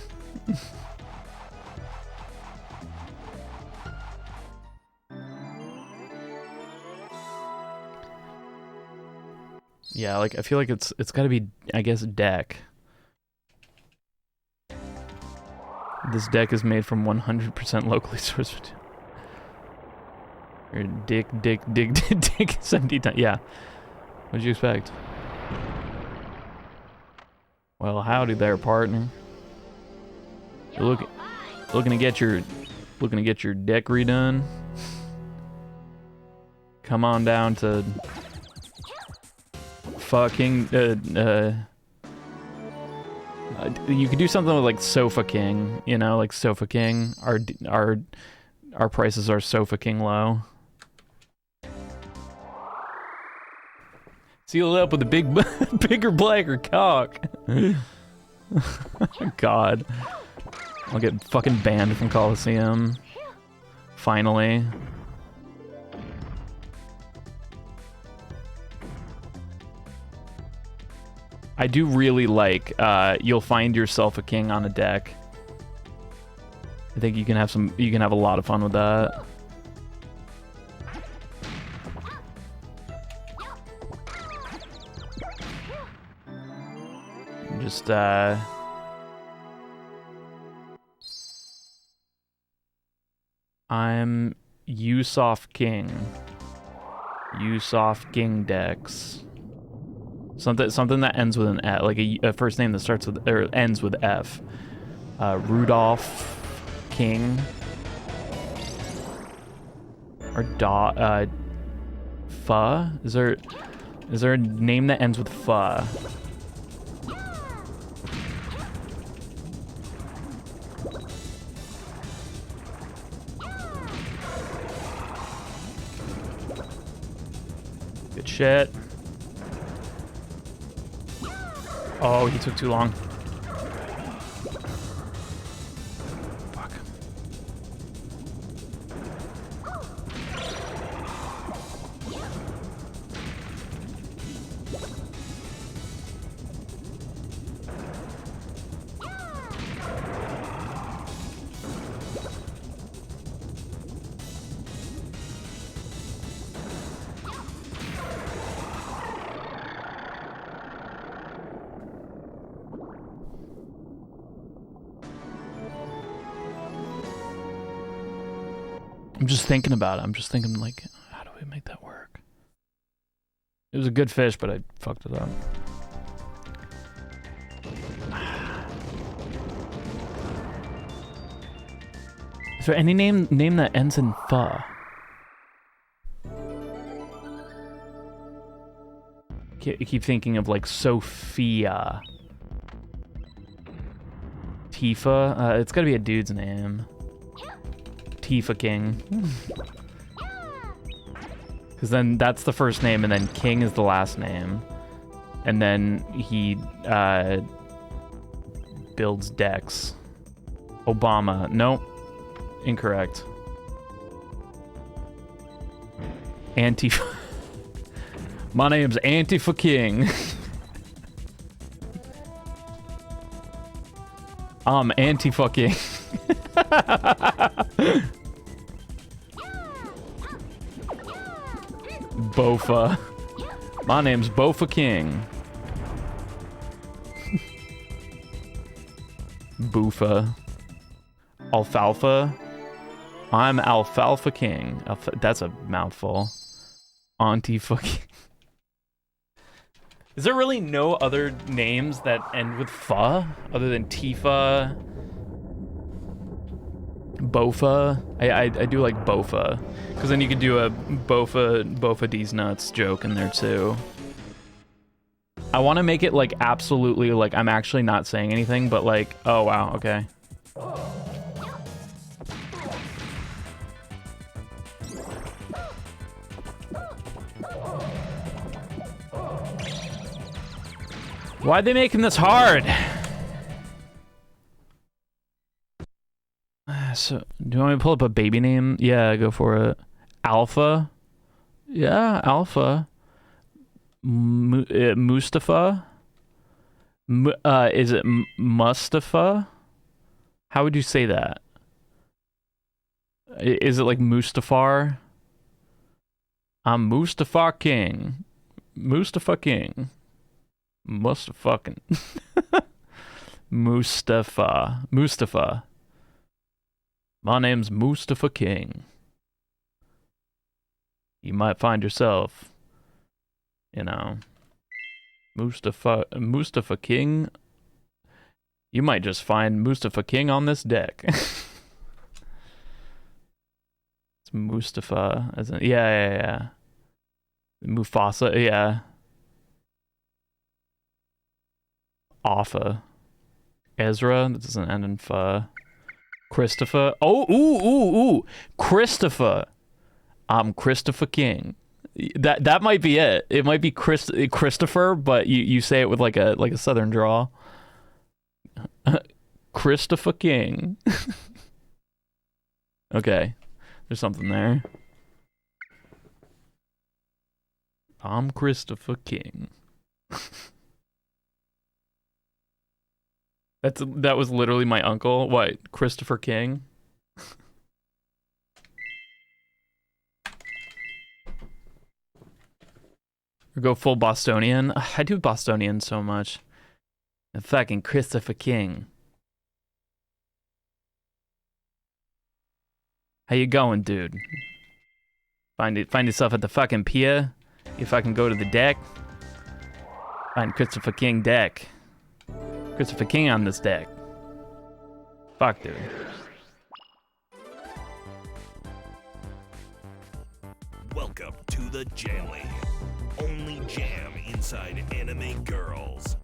Yeah, like I feel like it's got to be, I guess, deck. This deck is made from 100% locally sourced material. Or dick 70 times. Yeah. What'd you expect? Well, howdy there, partner. You're looking to get your deck redone. Come on down to fucking you could do something with like Sofa King, you know, like Sofa King. Our prices are Sofa King low. Seal it up with a bigger, blacker cock. God. I'll get fucking banned from Coliseum. Finally. I do really like, you'll find yourself a king on a deck. I think you can have a lot of fun with that. Just, I'm Usoft King. Usoft King decks. Something that ends with an F, like a first name that starts with or ends with F. Rudolph King. Or pho? Is there a name that ends with pho? Good shit. Oh, he took too long. Fuck. I'm just thinking about it. I'm just thinking, like, how do we make that work? It was a good fish, but I fucked it up. Is there any name that ends in pho? I keep thinking of, like, Sophia. Tifa? It's gotta be a dude's name. Tifa King. Because then that's the first name, and then King is the last name. And then he builds decks. Obama. Nope. Incorrect. Antifa. My name's Antifa King. I'm Antifa King. Bofa. My name's Bofa King. Boofa. Alfalfa. I'm Alfalfa King. That's a mouthful. Antifa King. Is there really no other names that end with pho other than Tifa? Bofa? I do like Bofa. Because then you could do a Bofa D's nuts joke in there too. I want to make it like absolutely like I'm actually not saying anything, but like, oh wow, okay. Why'd they make him this hard? So, do you want me to pull up a baby name? Yeah, go for it. Alpha? Yeah, Alpha. Mustafa? Is it Mustafa? How would you say that? Is it like Mustafar? I'm Mustafa King. Mustafa King. Mustafa. Mustafa. My name's Mustafa King. You might find yourself, you know, Mustafa King. You might just find Mustafa King on this deck. It's Mustafa, as in, yeah. Mufasa, yeah. Alpha. Ezra, that doesn't end in pho. Christopher. Oh, ooh. Christopher. I'm Christopher King. That might be it. It might be Christopher, but you say it with like a southern drawl. Christopher King. Okay. There's something there. I'm Christopher King. That was literally my uncle. What? Christopher King? Or go full Bostonian? I do Bostonian so much. And fucking Christopher King. How you going, dude? Find yourself at the fucking pier? You fucking go to the deck? Find Christopher King deck. Christopher King on this deck. Fuck, dude. the Jamly. Only jam inside Anime Girls.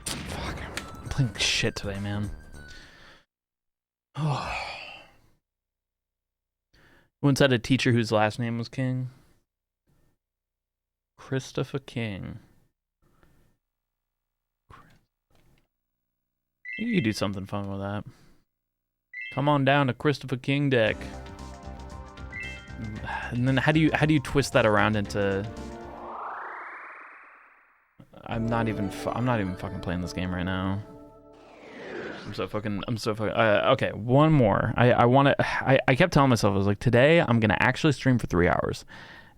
Fuck. I'm playing like shit today, man. Oh. Once had a teacher whose last name was King. Christopher King. You could do something fun with that. Come on down to Christopher King deck. And then how do you twist that around into? I'm not even fucking playing this game right now. I'm so fucking. Okay, one more. I kept telling myself, I was like, today I'm gonna actually stream for 3 hours,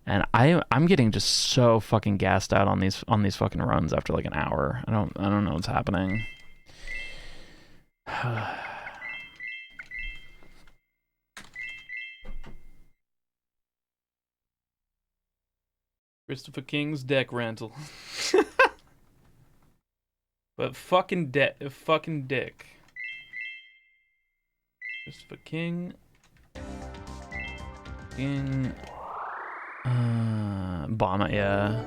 and I'm getting just so fucking gassed out on these fucking runs after like an hour. I don't know what's happening. Christopher King's deck rental. But fucking dick. Christopher King. Bomb it, yeah.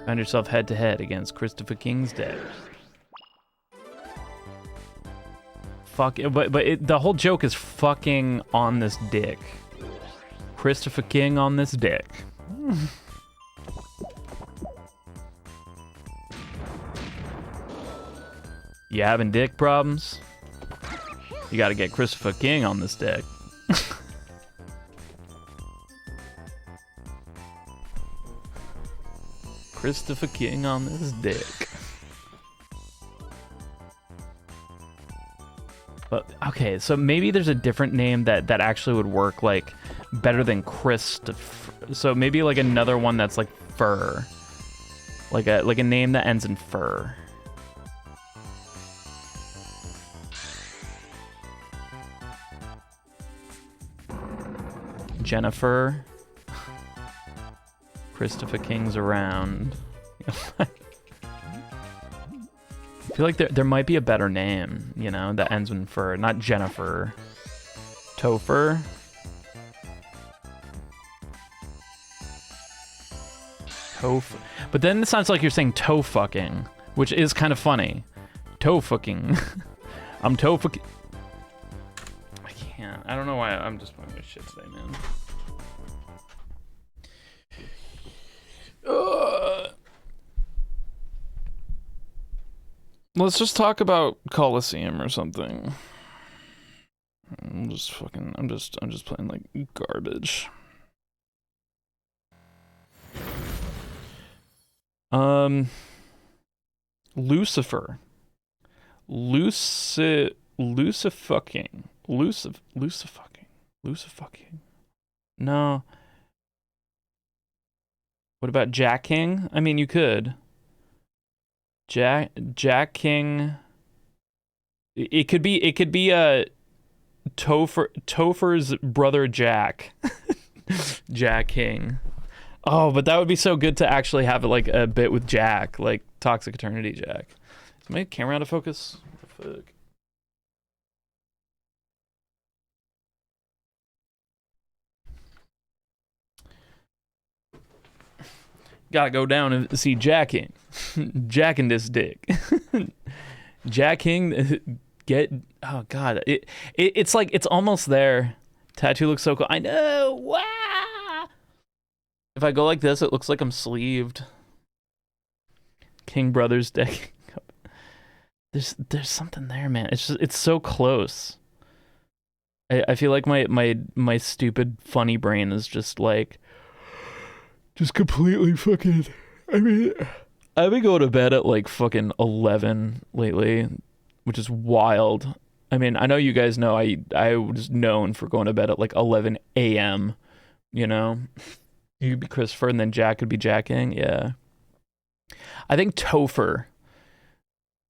Find yourself head to head against Christopher King's deck. Fuck it, but the whole joke is fucking on this dick. Christopher King on this dick. You having dick problems? You gotta get Christopher King on this dick. Christopher King on this dick. But okay, so maybe there's a different name that actually would work like better than Christopher. So maybe like another one that's like fur. Like a name that ends in fur. Jennifer. Christopher King's around. I feel like there might be a better name, you know, that ends in fur. Not Jennifer. Topher. Topher. But then it sounds like you're saying toe fucking, which is kind of funny. Toe fucking. I'm toe fucking. I can't. I don't know why I'm just playing this shit today, man. Let's just talk about Coliseum or something. I'm just playing like garbage. Lucifer. Lucifucking. No. What about Jack King? I mean, you could. Jack King. It could be Topher's brother Jack. Jack King. Oh, but that would be so good to actually have like a bit with Jack, like Toxic Eternity Jack. Is my camera out of focus? What the fuck? Gotta go down and see Jack King. Jack in this dick. Jack King, oh god, it's like it's almost there. Tattoo looks so cool. I know. Wow. If I go like this, it looks like I'm sleeved. King Brothers deck. There's something there, man. It's so close. I feel like my stupid funny brain is just like completely fucking. I mean, I've been going to bed at like fucking 11 lately, which is wild. I mean, I know you guys know I was known for going to bed at like 11 a.m. You know, you could be Christopher and then Jack could be Jacking. Yeah, I think Topher.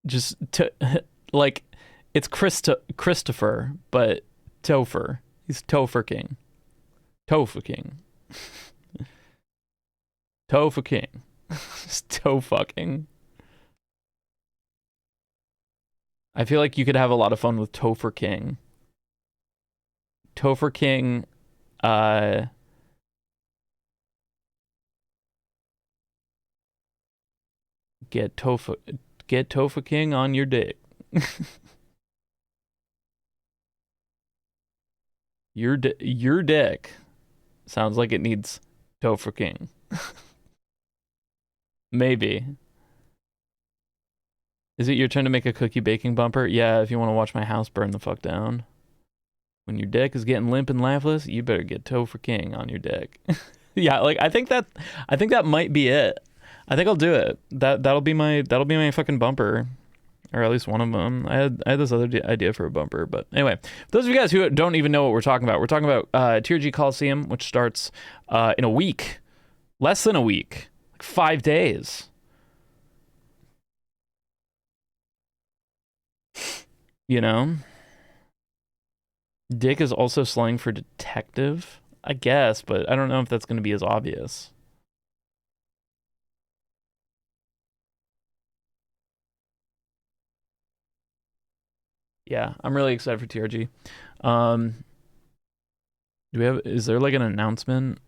Just like it's Christopher, but Topher. He's Topher King. Topher King. Topher King. Just toe fucking. I feel like you could have a lot of fun with Topher King. Topher King, get Topher King on your dick. Your dick sounds like it needs Topher King. Maybe. Is it your turn to make a cookie baking bumper? Yeah, if you want to watch my house burn the fuck down. When your dick is getting limp and laughless, you better get Topher King on your dick. Yeah, like I think that might be it. I think I'll do it. That'll be my fucking bumper, or at least one of them. I had this other idea for a bumper, but anyway, for those of you guys who don't even know what we're talking about TRG Coliseum, which starts in a week, less than a week, like 5 days. You know, Dick is also slang for detective, I guess, but I don't know if that's going to be as obvious. Yeah, I'm really excited for TRG. Is there like an announcement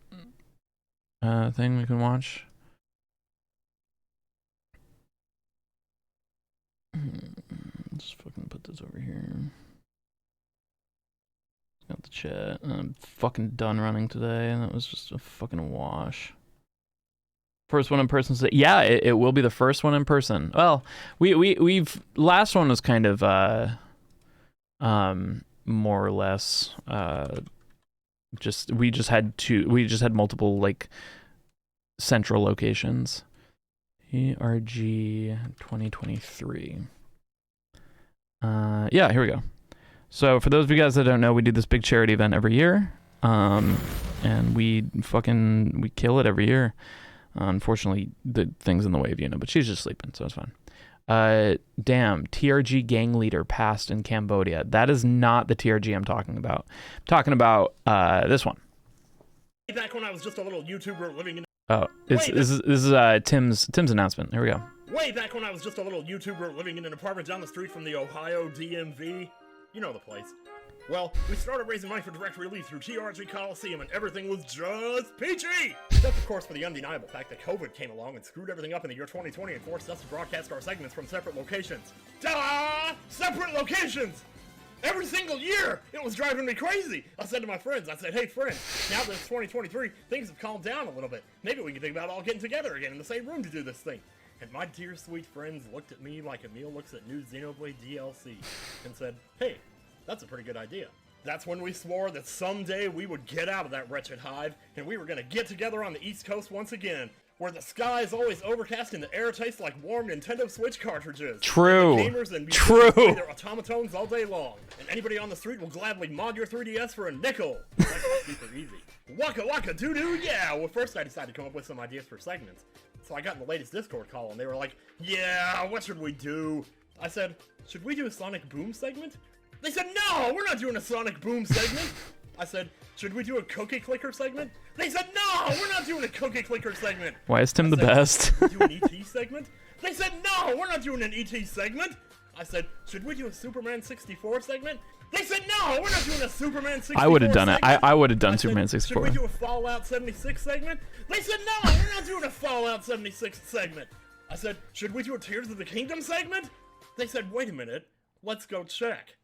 thing we can watch? Let's fucking put this over here. Got the chat. I'm fucking done running today, and that was just a fucking wash. First one in person. Yeah, it will be the first one in person. Well, we've last one was kind of more or less we just had multiple like central locations. TRG 2023. Yeah, here we go. So for those of you guys that don't know, we do this big charity event every year, and we kill it every year. Unfortunately, the thing's in the way of Una, but she's just sleeping, so it's fine. Damn, TRG gang leader passed in Cambodia. That is not the TRG I'm talking about. I'm talking about this one. Back when I was just a little YouTuber living in... Oh, this is Tim's announcement. Here we go. Way back when I was just a little YouTuber living in an apartment down the street from the Ohio DMV. You know the place. Well, we started raising money for direct relief through TRG Coliseum, and everything was just peachy! Except, of course, for the undeniable fact that COVID came along and screwed everything up in the year 2020 and forced us to broadcast our segments from separate locations. Ta-da! Separate locations! Every single year! It was driving me crazy! I said to my friends, hey friends, now that it's 2023, things have calmed down a little bit. Maybe we can think about all getting together again in the same room to do this thing. And my dear sweet friends looked at me like Emil looks at new Xenoblade DLC and said, hey, that's a pretty good idea. That's when we swore that someday we would get out of that wretched hive, and we were gonna get together on the East Coast once again, where the sky is always overcast and the air tastes like warm Nintendo Switch cartridges. True. And the gamers and musicians play their automatons all day long, and anybody on the street will gladly mod your 3DS for a nickel. That's super easy. Waka waka doo doo, yeah! Well, first I decided to come up with some ideas for segments. So I got in the latest Discord call, and they were like, yeah, what should we do? I said, should we do a Sonic Boom segment? They said, no, we're not doing a Sonic Boom segment. I said, should we do a Cookie Clicker segment? They said, no, we're not doing a Cookie Clicker segment. Why is Tim the best? Should we do an ET segment? They said, no, we're not doing an ET segment. I said, should we do a Superman 64 segment? They said, no, we're not doing a Superman 64 I would have done it. segment. I would have done I said, Superman 64. Should we do a Fallout 76 segment? They said, no, we're not doing a Fallout 76 segment. I said, should we do a Tears of the Kingdom segment? They said, wait a minute, let's go check.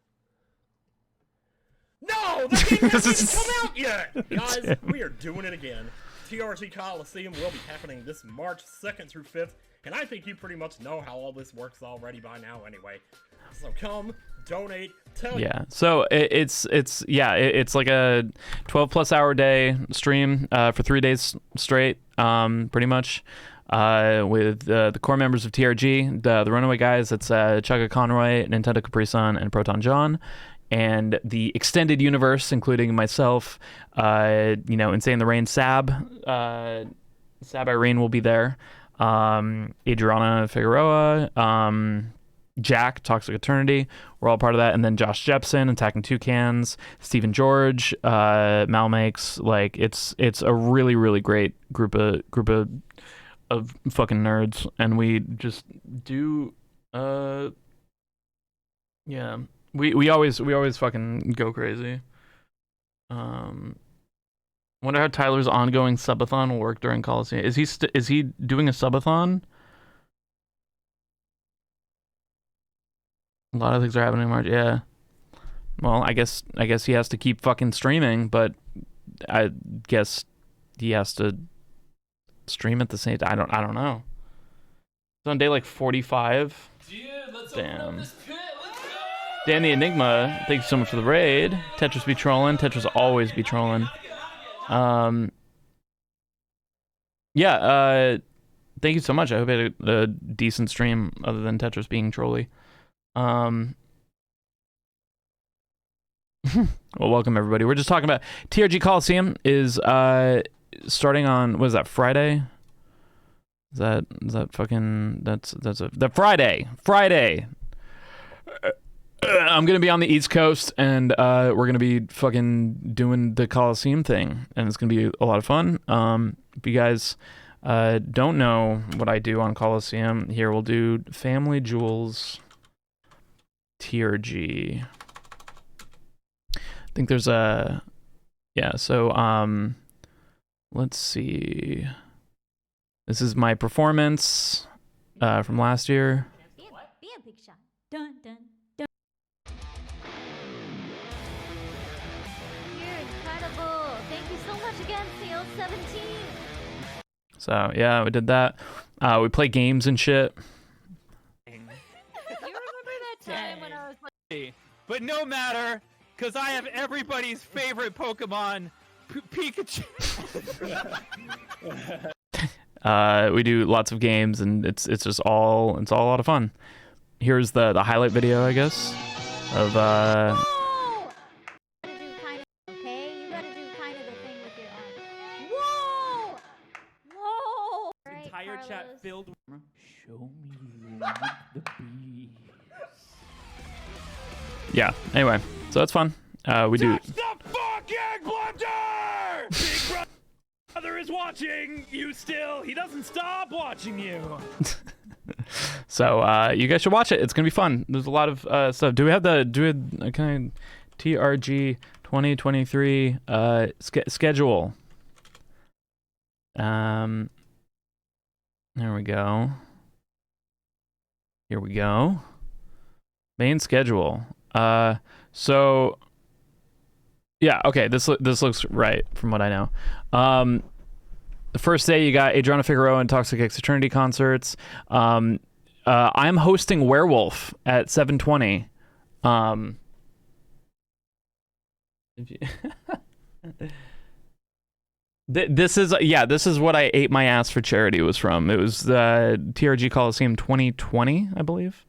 No, the game hasn't even come out yet! Guys, we are doing it again. TRG Coliseum will be happening this March 2nd through 5th, and I think you pretty much know how all this works already by now anyway. So come, donate, tell Yeah, so it's like a 12+ hour day stream for 3 days straight, pretty much, with the core members of TRG, the Runaway guys. It's Chugga Conroy, Nintendo Capri Sun, and Proton John. And the extended universe, including myself, Insane the Rain, Sab Irene will be there, Adriana Figueroa, Jack, Toxic Eternity, we're all part of that, and then Josh Jepson, Attacking Toucans, Stephen George, Malmakes. Like it's a really, really great group of fucking nerds, and we just do yeah. We always fucking go crazy. Wonder how Tyler's ongoing subathon will work during Coliseum. Is he doing a subathon? A lot of things are happening in March. Yeah. Well, I guess he has to keep fucking streaming, but I guess he has to stream at the same time. I don't know. It's on day like 45. Dude, let's Damn. open up this pit. Let's go! Dan the Enigma, thank you so much for the raid. Tetris be trolling. Tetris always be trolling. Yeah, thank you so much. I hope you had a decent stream other than Tetris being trolly. Well, welcome everybody. We're just talking about TRG Coliseum is starting on, what is that, Friday? Is that fucking, that's the Friday. I'm gonna be on the East Coast, and we're gonna be fucking doing the Coliseum thing, and it's gonna be a lot of fun. If you guys don't know what I do on Coliseum, here we'll do Family Jewels TRG. I think there's a, yeah. So let's see. This is my performance from last year. Be a big shot. Dun dun dun. You're incredible. Thank you so much again, CL17. So yeah, we did that. We play games and shit. You remember that time when I was like, But no matter, because I have everybody's favorite Pokemon, Pikachu. We do lots of games, and it's all a lot of fun. Here's the highlight video, I guess, of whoa! You gotta do kind of, okay? You gotta do kind of the thing with your arm. Whoa! Whoa! Right, Entire Carlos. chat filled. Show me the beast. yeah. Anyway, so that's fun. We do. The fucking blunder! Big brother is watching you still. He doesn't stop watching you. So you guys should watch it. It's gonna be fun. There's a lot of stuff. Do we have kind of TRG 2023 schedule? There we go. Here we go. Main schedule. So yeah, okay. This looks right from what I know. The first day you got Adriana Figueroa and Toxic X Eternity concerts. I'm hosting Werewolf at 7:20. This is what I ate my ass for charity was from. It was the TRG Coliseum 2020, I believe.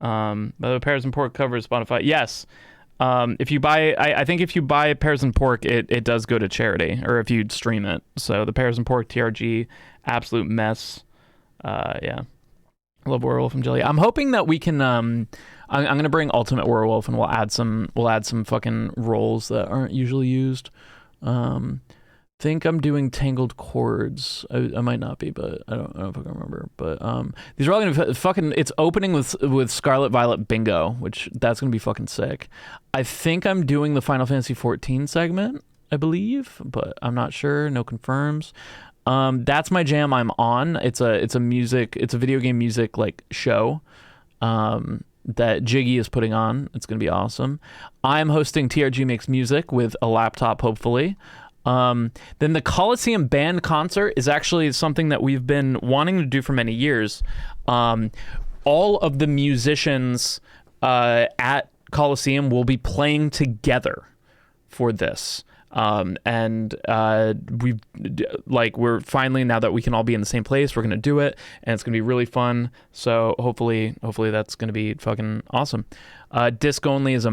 The Pears and Pork cover is Spotify. Yes. If you buy, I think if you buy Pears and Pork, it does go to charity, or if you stream it. So the Pears and Pork TRG, absolute mess. Yeah. I love Werewolf and Jelly. I'm hoping that we can, I'm gonna bring Ultimate Werewolf, and we'll add some fucking roles that aren't usually used. Think I'm doing Tangled Chords. I might not be, but I don't know if I can remember. But these are all gonna be fucking. It's opening with Scarlet Violet Bingo, which that's gonna be fucking sick. I think I'm doing the Final Fantasy 14 segment, I believe, but I'm not sure. No confirms. That's my jam. I'm on. It's a video game music like show. That Jiggy is putting on. It's gonna be awesome. I'm hosting TRG Makes Music with a laptop, hopefully. Then the Coliseum band concert is actually something that we've been wanting to do for many years. All of the musicians at Coliseum will be playing together for this. And we're finally, now that we can all be in the same place, we're gonna do it, and it's gonna be really fun. So hopefully that's gonna be fucking awesome. Disc Only is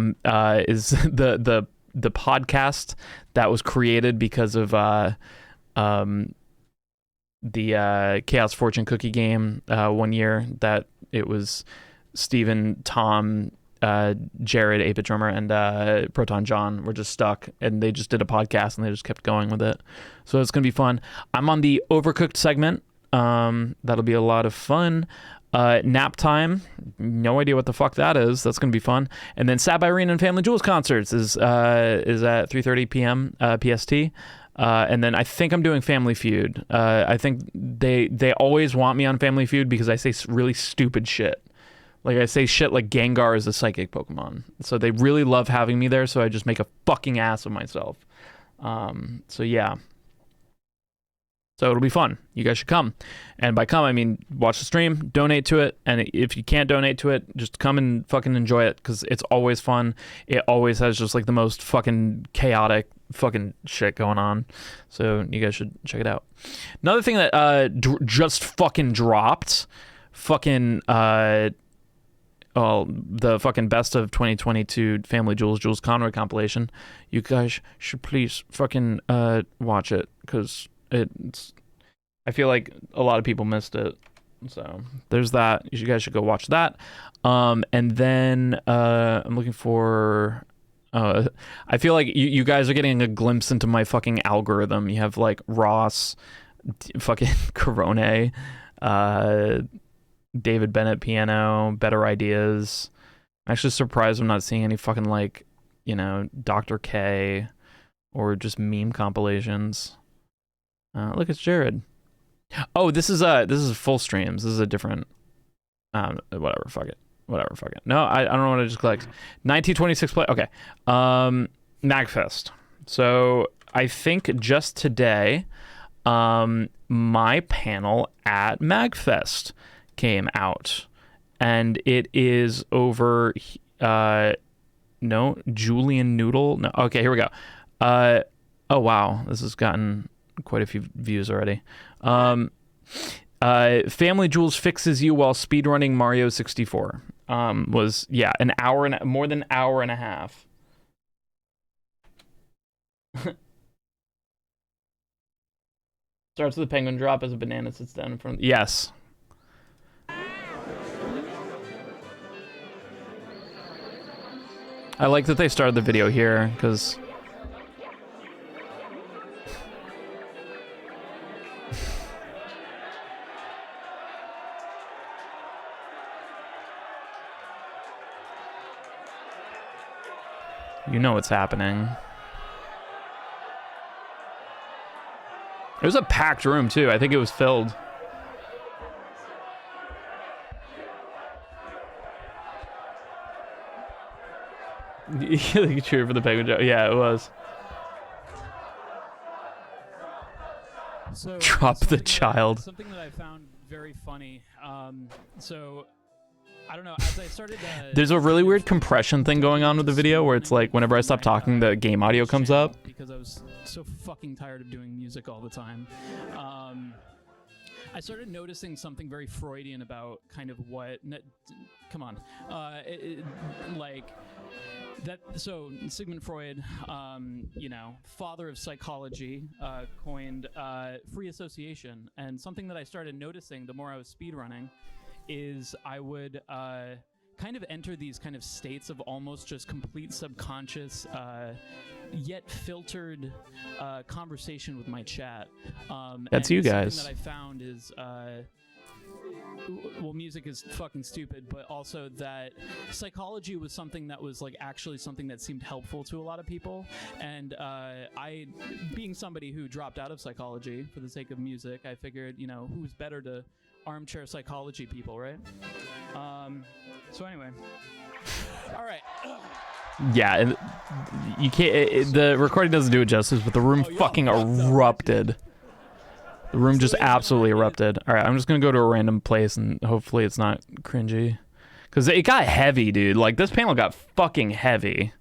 the podcast that was created because of the Chaos Fortune cookie game one year, that it was Steven, Tom, Jared, 8-Bit Drummer, and Proton John were just stuck, and they just did a podcast and they just kept going with it. So it's gonna be fun. I'm on the Overcooked segment That'll be a lot of fun. Nap time, no idea what the fuck that is. That's gonna be fun. And then Sab Irene and Family Jewels concerts is at 3:30 p.m. PST. And then I think I'm doing Family Feud. I think they always want me on Family Feud because I say really stupid shit. Like I say shit like Gengar is a psychic Pokemon. So they really love having me there. So I just make a fucking ass of myself. So yeah. So it'll be fun. You guys should come. And by come, I mean watch the stream, donate to it. And if you can't donate to it, just come and fucking enjoy it because it's always fun. It always has just like the most fucking chaotic fucking shit going on. So you guys should check it out. Another thing that just fucking dropped, fucking the fucking best of 2022 Family Jewels Jules Conroy compilation. You guys should please fucking watch it because I feel like a lot of people missed it. So there's that. You guys should go watch that. And then I'm looking for I feel like you guys are getting a glimpse into my fucking algorithm. You have like Ross, fucking Corone, David Bennett piano, Better Ideas. I'm actually surprised I'm not seeing any fucking like, Dr. K or just meme compilations. Look, it's Jared. Oh, this is full streams. This is a different whatever, fuck it. No, I don't know what I just clicked. 1926 play. Okay. MagFest. So I think just today, my panel at MagFest came out, and it is over. No, Julian Noodle. No. Okay, here we go. Oh wow, this has gotten quite a few views already. Family Jewels fixes you while speedrunning Mario 64. Was more than an hour and a half. Starts with a penguin drop as a banana sits down in front of yes. I like that they started the video here because you know what's happening. It was a packed room too. I think it was filled. You cheer for the penguin joke. Yeah, it was. So, Drop the child. Something that I found very funny. So I don't know. As I started, there's a really weird compression thing going on with the video where it's like whenever I stop talking, the game audio comes up. Because I was so fucking tired of doing music all the time. I started noticing something very Freudian about kind of what. Come on, like that. So Sigmund Freud, father of psychology, coined free association, and something that I started noticing the more I was speedrunning is I would kind of enter these kind of states of almost just complete subconscious yet filtered conversation with my chat. That's you guys. Something that I found is well, music is fucking stupid, but also that psychology was something that was like actually something that seemed helpful to a lot of people. And I, being somebody who dropped out of psychology for the sake of music, I figured, who's better to armchair psychology people, right? So anyway, all right. Yeah, and you can't. The recording doesn't do it justice, but the room fucking erupted. The room just absolutely erupted. All right, I'm just gonna go to a random place and hopefully it's not cringy, because it got heavy, dude. Like this panel got fucking heavy.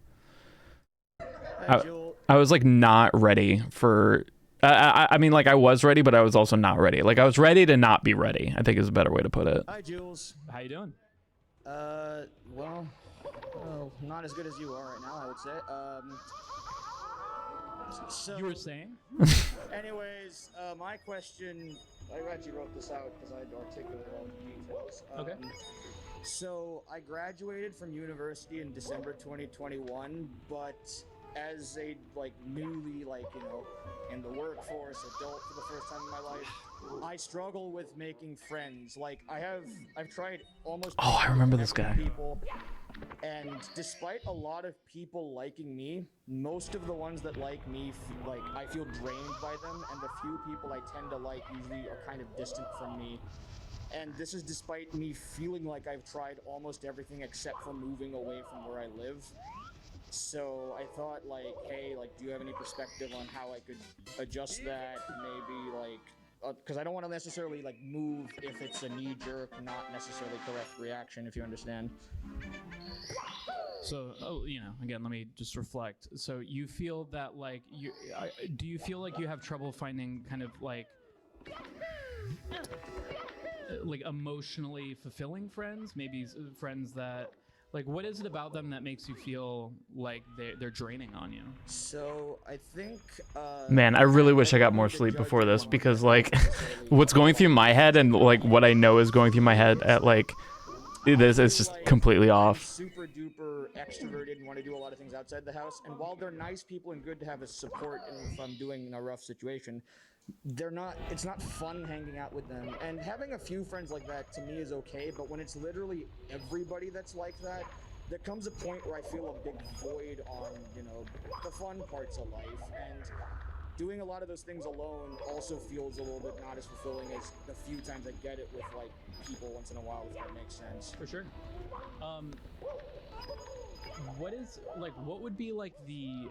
I was like not ready for. I mean, like I was ready, but I was also not ready. Like I was ready to not be ready, I think is a better way to put it. Hi, Jules. How you doing? Well, not as good as you are right now, I would say. So, you were saying? Anyways, my question, I actually wrote this out because I had to articulate all the details. Okay. So I graduated from university in December 2021, but as a like newly in the workforce adult for the first time in my life, I struggle with making friends. Like I've tried almost. Oh, I remember this guy. People, and despite a lot of people liking me, most of the ones that like me, I feel drained by them, and the few people I tend to like usually are kind of distant from me. And this is despite me feeling like I've tried almost everything except for moving away from where I live. So I thought hey, do you have any perspective on how I could adjust that? Maybe because I don't want to necessarily move if it's a knee-jerk, not necessarily correct reaction, if you understand. So, again, let me just reflect. So you feel that do you feel like you have trouble finding kind of emotionally fulfilling friends? Maybe friends that what is it about them that makes you feel like they're draining on you? So I think Man, I really wish I got more sleep before this, because what's going through my head and what I know is going through my head at this is just completely off. I'm super duper extroverted and want to do a lot of things outside the house, and while they're nice people and good to have as support if I'm doing in a rough situation, it's not fun hanging out with them. And having a few friends like that to me is okay, but when it's literally everybody that's like that, there comes a point where I feel a big void on the fun parts of life, and doing a lot of those things alone also feels a little bit not as fulfilling as the few times I get it with people once in a while, if that makes sense. For sure. What would be the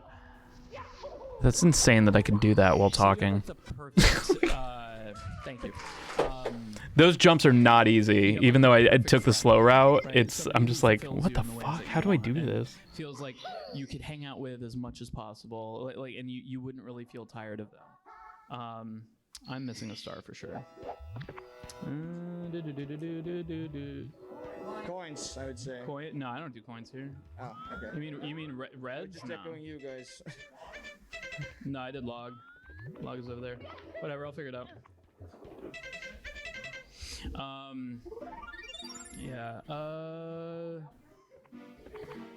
That's insane that I can do that while talking. the perfect, thank you. Those jumps are not easy. Even though I took the slow route, Right, I'm just like, fulfills what you the in the ways fuck? that How you do I want, do and this? Feels like you could hang out with as much as possible, and you wouldn't really feel tired of them. I'm missing a star for sure. Coins, I would say. Coin? No, I don't do coins here. Oh, okay. You mean reds? Just No. echoing you guys. No, I did log. Log is over there. Whatever, I'll figure it out. Yeah.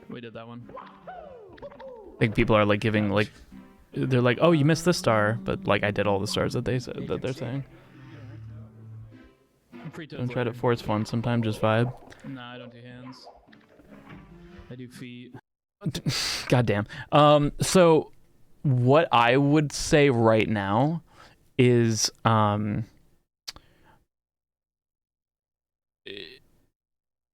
We did that one. I think people are giving they're like, oh, you missed this star, but I did all the stars that they said that they're saying. Free Don't try to force fun. Sometimes just vibe. No, I don't do hands. I do feet. Goddamn. So what I would say right now is oh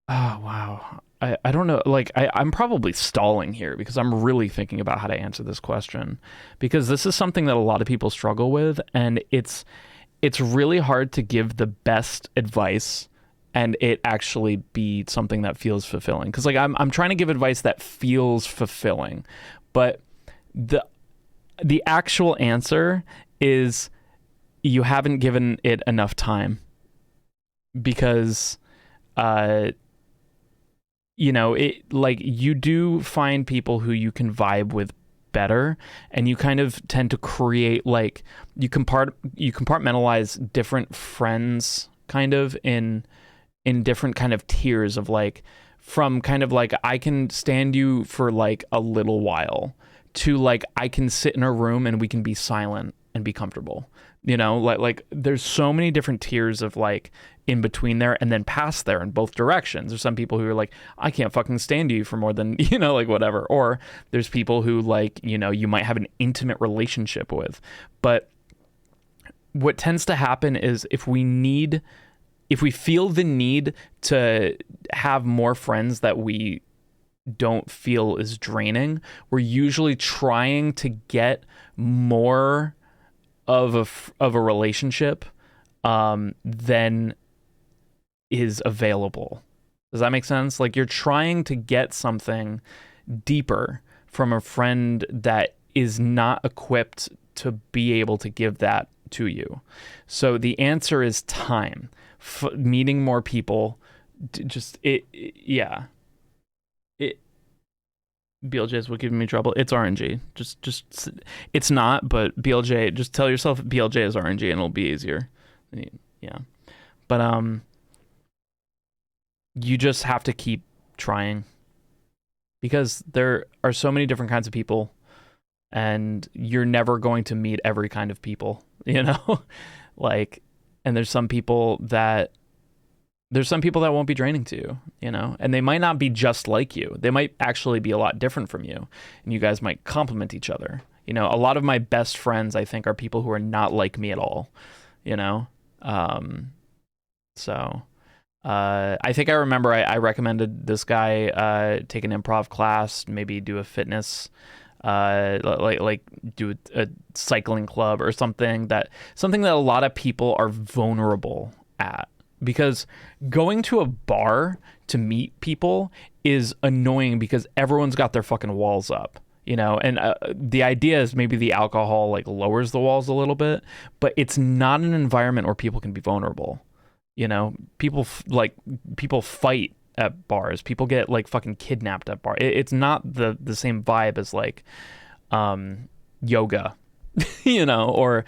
wow. I don't know, I'm probably stalling here because I'm really thinking about how to answer this question, because this is something that a lot of people struggle with, and it's really hard to give the best advice and it actually be something that feels fulfilling. Because I'm trying to give advice that feels fulfilling, but the actual answer is you haven't given it enough time, because you do find people who you can vibe with better, and you kind of tend to create you compartmentalize different friends kind of in different kind of tiers of from kind of I can stand you for a little while to I can sit in a room and we can be silent and be comfortable. There's so many different tiers of in between there, and then past there in both directions. There's some people who are I can't fucking stand you for more than whatever, or there's people who you might have an intimate relationship with. But what tends to happen is if we feel the need to have more friends that we don't feel is draining, we're usually trying to get more of a relationship than is available. Does that make sense? You're trying to get something deeper from a friend that is not equipped to be able to give that to you. So the answer is time. Meeting more people. BLJ is what giving me trouble. It's RNG. Just it's not, but BLJ, just tell yourself BLJ is RNG and it'll be easier. Yeah. But you just have to keep trying, because there are so many different kinds of people and you're never going to meet every kind of people, you know? Like, and there's some people that won't be draining to you, you know, and they might not be just like you. They might actually be a lot different from you, and you guys might complement each other. You know, a lot of my best friends, I think, are people who are not like me at all, you know? So I think I remember I recommended this guy take an improv class, maybe do a fitness, like do a cycling club or something that a lot of people are vulnerable at. Because going to a bar to meet people is annoying because everyone's got their fucking walls up, you know? And the idea is maybe the alcohol like lowers the walls a little bit, but it's not an environment where people can be vulnerable. You know, people fight at bars. People get like fucking kidnapped at bars. It's not the same vibe as like yoga, you know, or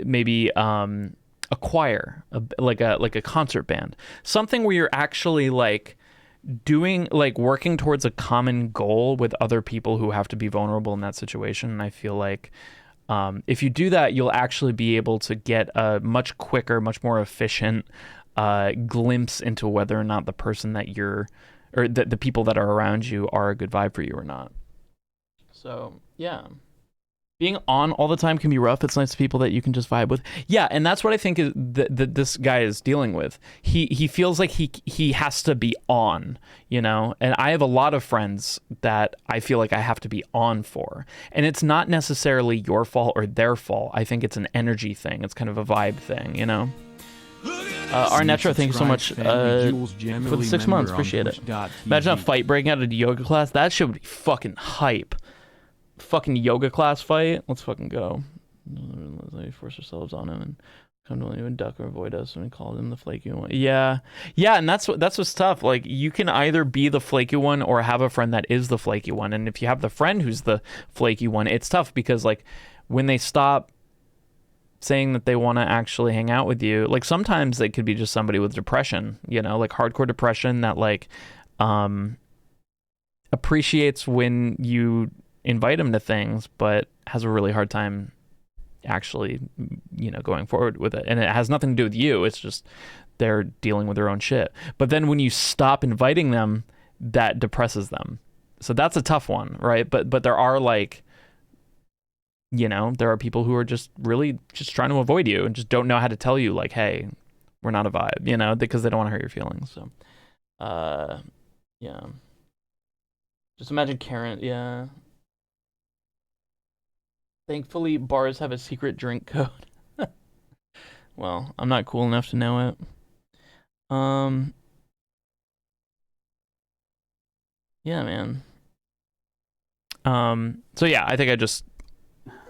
maybe a choir, like a concert band, something where you're actually like doing, like working towards a common goal with other people who have to be vulnerable in that situation. And I feel like if you do that, you'll actually be able to get a much quicker, much more efficient glimpse into whether or not the person that you're, or the people that are around you are a good vibe for you or not. So yeah. Being on all the time can be rough. It's nice to people that you can just vibe with. Yeah, and that's what I think is that this guy is dealing with. He feels like he has to be on, you know? And I have a lot of friends that I feel like I have to be on for. And it's not necessarily your fault or their fault. I think it's an energy thing. It's kind of a vibe thing, you know? Arnetro, thank you so much for the 6 months. Appreciate it. Imagine a fight breaking out at a yoga class. That shit would be fucking hype. Fucking yoga class fight. Let's fucking go. We force ourselves on him and come to anyone duck or avoid us, and we call him the flaky one. Yeah, and that's what's tough. Like, you can either be the flaky one or have a friend that is the flaky one. And if you have the friend who's the flaky one, it's tough because like when they stop saying that they want to actually hang out with you, like sometimes it could be just somebody with depression, you know, like hardcore depression that like appreciates when you invite him to things, but has a really hard time actually, you know, going forward with it. And it has nothing to do with you. It's just they're dealing with their own shit. But then when you stop inviting them, that depresses them. So that's a tough one, right? But there are like, you know, there are people who are just really just trying to avoid you and just don't know how to tell you like, hey, we're not a vibe, you know, because they don't want to hurt your feelings. So, yeah. Just imagine Karen, yeah. Thankfully, bars have a secret drink code. Well, I'm not cool enough to know it. Yeah, man. So yeah, I think I just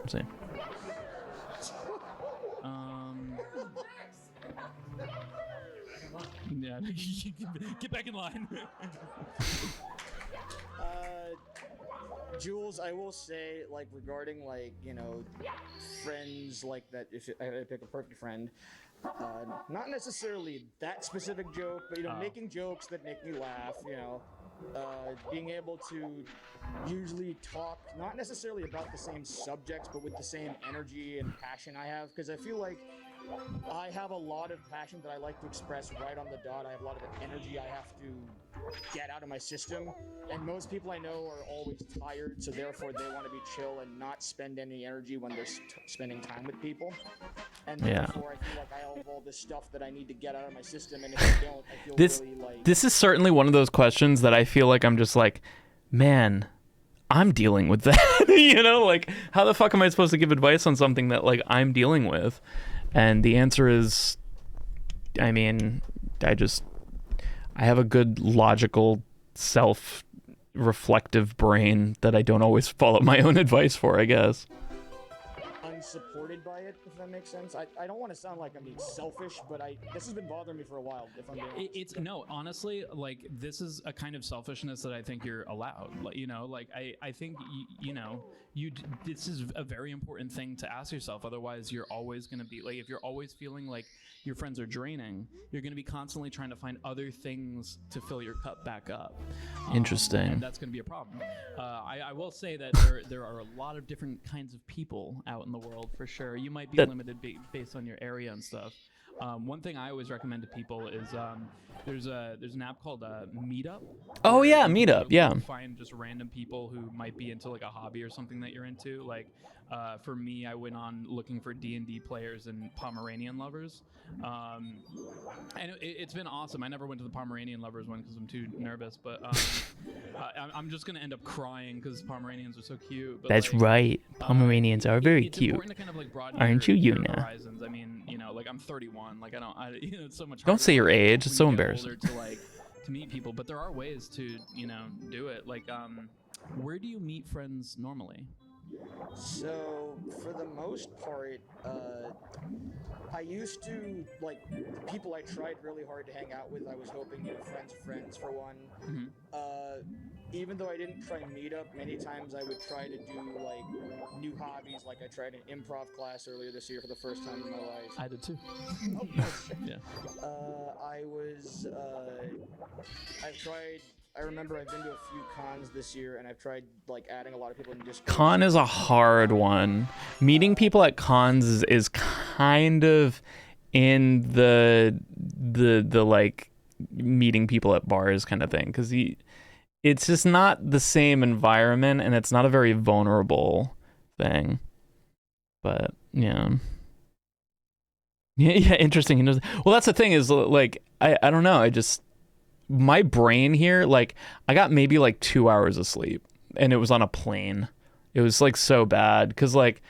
see. Yeah, get back in line. Jules, I will say, like, regarding, like, you know, friends like that, if I pick a perfect friend, not necessarily that specific joke, but, you know, making jokes that make me laugh, you know, being able to usually talk, not necessarily about the same subjects, but with the same energy and passion I have, because I feel like I have a lot of passion that I like to express right on the dot. I have a lot of energy I have to get out of my system, and most people I know are always tired, so therefore they want to be chill and not spend any energy when they're spending time with people. And therefore I feel like I have all this stuff that I need to get out of my system, and if I don't, I feel really like... This is certainly one of those questions that I feel like I'm just like, man, I'm dealing with that. You know, like, how the fuck am I supposed to give advice on something that, like, I'm dealing with? And the answer is, I mean, I have a good logical, self-reflective brain that I don't always follow my own advice for, I guess. unsupported by it, if that makes sense. I don't want to sound like I'm being selfish, but this has been bothering me for a while, if I'm being honest. It's no, honestly, like this is a kind of selfishness that I think you're allowed. Like, you know, like I think this is a very important thing to ask yourself. Otherwise, you're always going to be like, if you're always feeling like your friends are draining, you're going to be constantly trying to find other things to fill your cup back up. Interesting. And that's going to be a problem. I will say that there are a lot of different kinds of people out in the world for sure. You might be limited based on your area and stuff. One thing I always recommend to people is there's an app called Meetup. Oh yeah, Meetup. Yeah. Find just random people who might be into like a hobby or something that you're into. Like for me, I went on looking for D&D players and Pomeranian lovers, and it's been awesome. I never went to the Pomeranian lovers one because I'm too nervous, but I'm just gonna end up crying because Pomeranians are so cute. But That's like, right. Pomeranians are very it's cute. important to kind of like broaden Aren't your you, your Yuna? horizons. I mean, you know, like I'm 31. Like it's so much. Don't harder say your when age. It's you so get embarrassing. older to meet people, but there are ways to do it. Like, where do you meet friends normally? So, for the most part, I used to, like, the people I tried really hard to hang out with, I was hoping, friends of friends, for one. Even though I didn't try Meetup, many times I would try to do, like, new hobbies, like I tried an improv class earlier this year for the first time in my life. I did too. Oh, nice. Yeah. I remember I've been to a few cons this year, and I've tried, like, adding a lot of people in Discord. Con is a hard one. Meeting people at cons is kind of in the like meeting people at bars kind of thing, because it's just not the same environment, and it's not a very vulnerable thing. But yeah, interesting. Well, that's the thing is, like, I don't know. My brain here, like, I got maybe like 2 hours of sleep, and it was on a plane. It was like so bad because like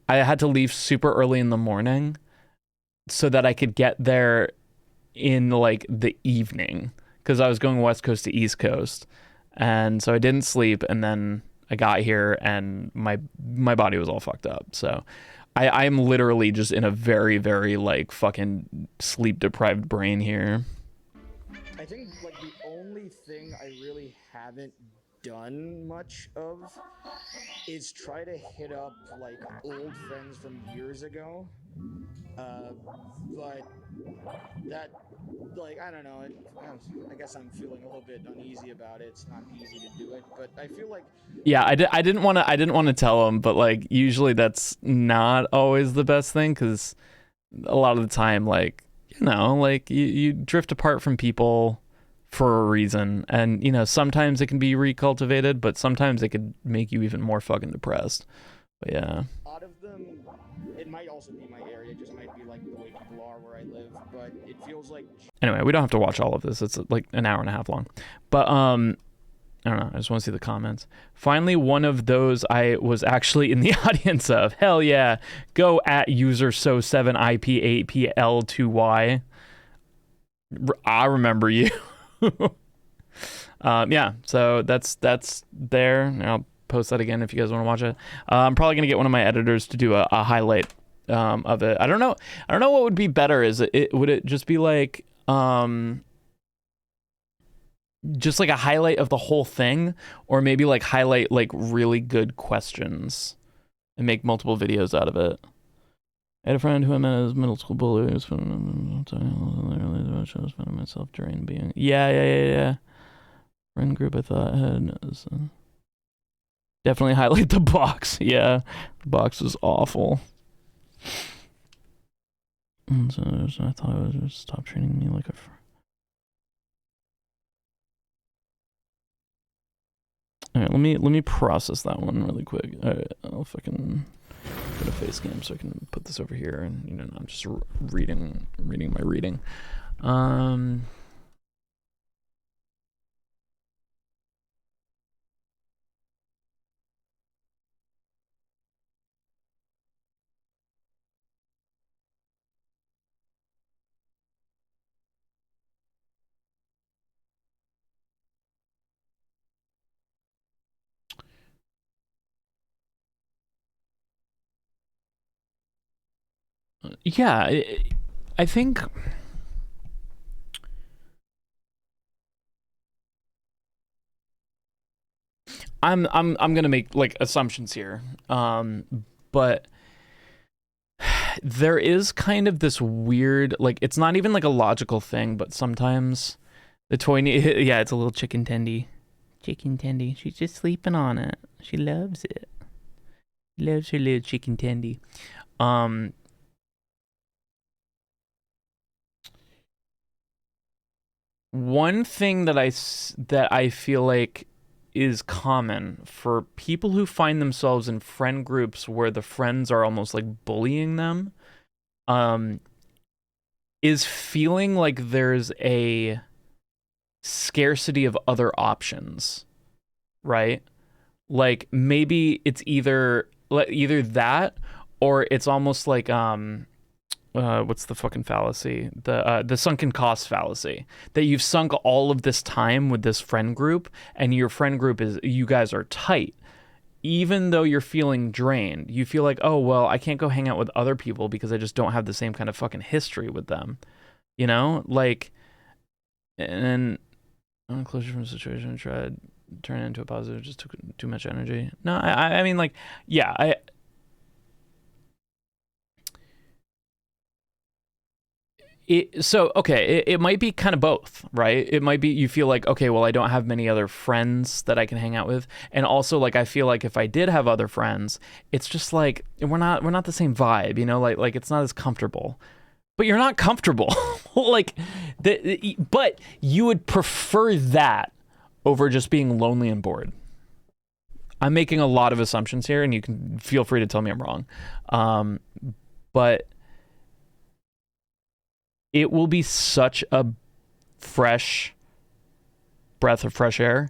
I had to leave super early in the morning so that I could get there in like the evening, because I was going West Coast to East Coast, and so I didn't sleep, and then I got here and my body was all fucked up. So I'm literally just in a very, very like fucking sleep deprived brain here. I think, like, the only thing I really haven't done much of is try to hit up, like, old friends from years ago. But that, like, I don't know. I guess I'm feeling a little bit uneasy about it. It's not easy to do it, but I feel like... Yeah, I didn't want to tell him, but like usually that's not always the best thing, because a lot of the time, like, like you drift apart from people for a reason, and sometimes it can be recultivated, but sometimes it could make you even more fucking depressed. But yeah, A lot of them, it might also be my area, it just might be like the way people are where I live, but it feels like... Anyway, we don't have to watch all of this. It's like an hour and a half long, but I don't know. I just want to see the comments. Finally, one of those I was actually in the audience of. Hell yeah. Go at user so7ip8pl2y. I remember you. Yeah, so that's there. And I'll post that again if you guys want to watch it. I'm probably going to get one of my editors to do a highlight of it. I don't know what would be better. Would it just be like... just like a highlight of the whole thing, or maybe like highlight like really good questions and make multiple videos out of it. I had a friend who I met as middle school bully. I found myself drained being yeah. Friend group I thought had definitely highlight the box. Yeah, the box was awful. And so I thought I was just stop treating me like a friend. All right, let me process that one really quick. All right, I'll fucking go to face cam so I can put this over here, and I'm just reading my reading. Yeah, I think I'm gonna make like assumptions here, but there is kind of this weird, like, it's not even like a logical thing, but sometimes the toy yeah, it's a little chicken tendy. Chicken tendy. She's just sleeping on it. She loves it. Loves her little chicken tendy. One thing that I feel like is common for people who find themselves in friend groups where the friends are almost like bullying them, is feeling like there's a scarcity of other options, right? Like maybe it's either that, or it's almost like what's the fucking fallacy? The sunken cost fallacy. That you've sunk all of this time with this friend group, and your friend group you guys are tight. Even though you're feeling drained, you feel like, oh, well, I can't go hang out with other people because I just don't have the same kind of fucking history with them. You know? Like, and then I'm closer from a situation, tried to turn it into a positive, just took too much energy. No, I mean, like, yeah, it might be kind of both, right? It might be you feel like, okay, well, I don't have many other friends that I can hang out with, and also like I feel like if I did have other friends, it's just like we're not the same vibe, you know, like it's not as comfortable. But you're not comfortable, like but you would prefer that over just being lonely and bored. I'm making a lot of assumptions here, and you can feel free to tell me I'm wrong, but it will be such a fresh breath of fresh air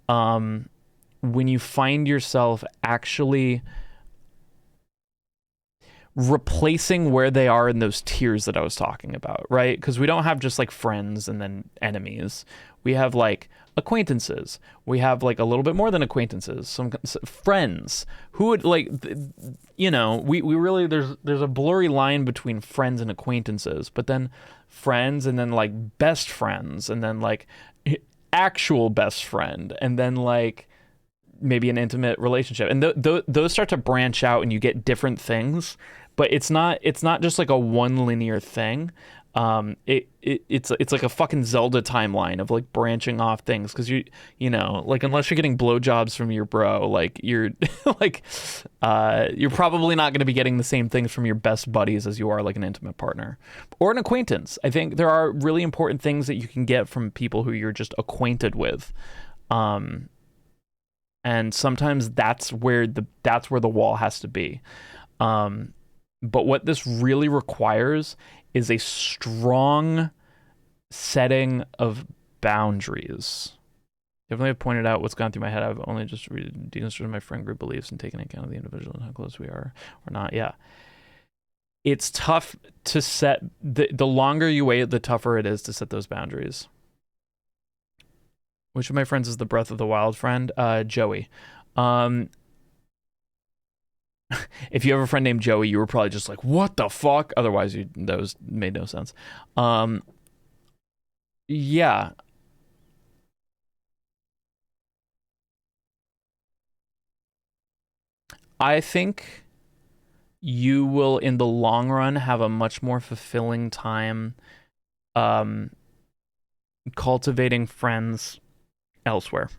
when you find yourself actually replacing where they are in those tiers that I was talking about, right? Because we don't have just like friends and then enemies. We have like acquaintances. We have like a little bit more than acquaintances, some friends who would like, you know, we really, there's a blurry line between friends and acquaintances, but then friends and then like best friends and then like actual best friend and then like maybe an intimate relationship. And those start to branch out and you get different things, but it's not just like a one linear thing. It's like a fucking Zelda timeline of like branching off things, because you know, like unless you're getting blowjobs from your bro, like you're like you're probably not going to be getting the same things from your best buddies as you are like an intimate partner or an acquaintance. I think there are really important things that you can get from people who you're just acquainted with, and sometimes that's where the wall has to be. But what this really requires is a strong setting of boundaries. Definitely have pointed out what's gone through my head. I've only just deconstructed my friend group beliefs and taken account of the individual and how close we are or not. Yeah. It's tough to set, the longer you wait, the tougher it is to set those boundaries. Which of my friends is the Breath of the Wild friend? Joey. If you have a friend named Joey, you were probably just like, what the fuck? Otherwise, those made no sense. Yeah. I think you will, in the long run, have a much more fulfilling time cultivating friends elsewhere.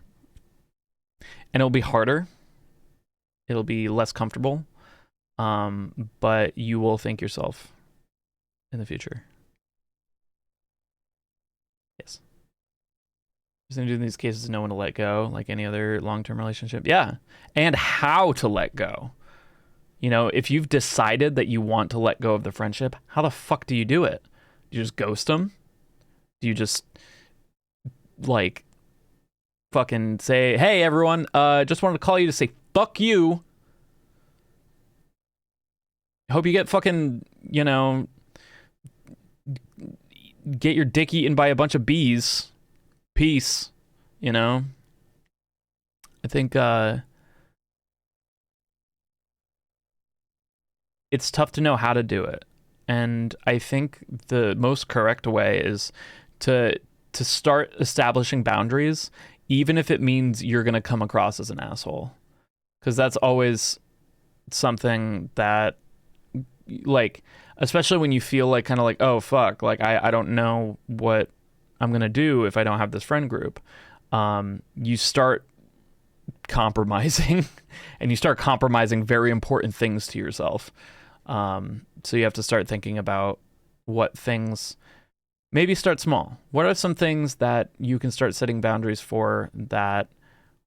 And it'll be harder. It'll be less comfortable, but you will thank yourself in the future. Yes. Just gonna do in these cases know when to let go, like any other long-term relationship. Yeah, and how to let go. You know, if you've decided that you want to let go of the friendship, how the fuck do you do it? Do you just ghost them? Do you just like fucking say, hey everyone, just wanted to call you to say fuck you. Hope you get fucking, you know, get your dick eaten by a bunch of bees. Peace. You know? I think it's tough to know how to do it. And I think the most correct way is to start establishing boundaries, even if it means you're going to come across as an asshole. Because that's always something that, like, especially when you feel like kind of like, oh, fuck, like, I don't know what I'm going to do if I don't have this friend group. You start compromising and you start compromising very important things to yourself. So you have to start thinking about what things, maybe start small. What are some things that you can start setting boundaries for that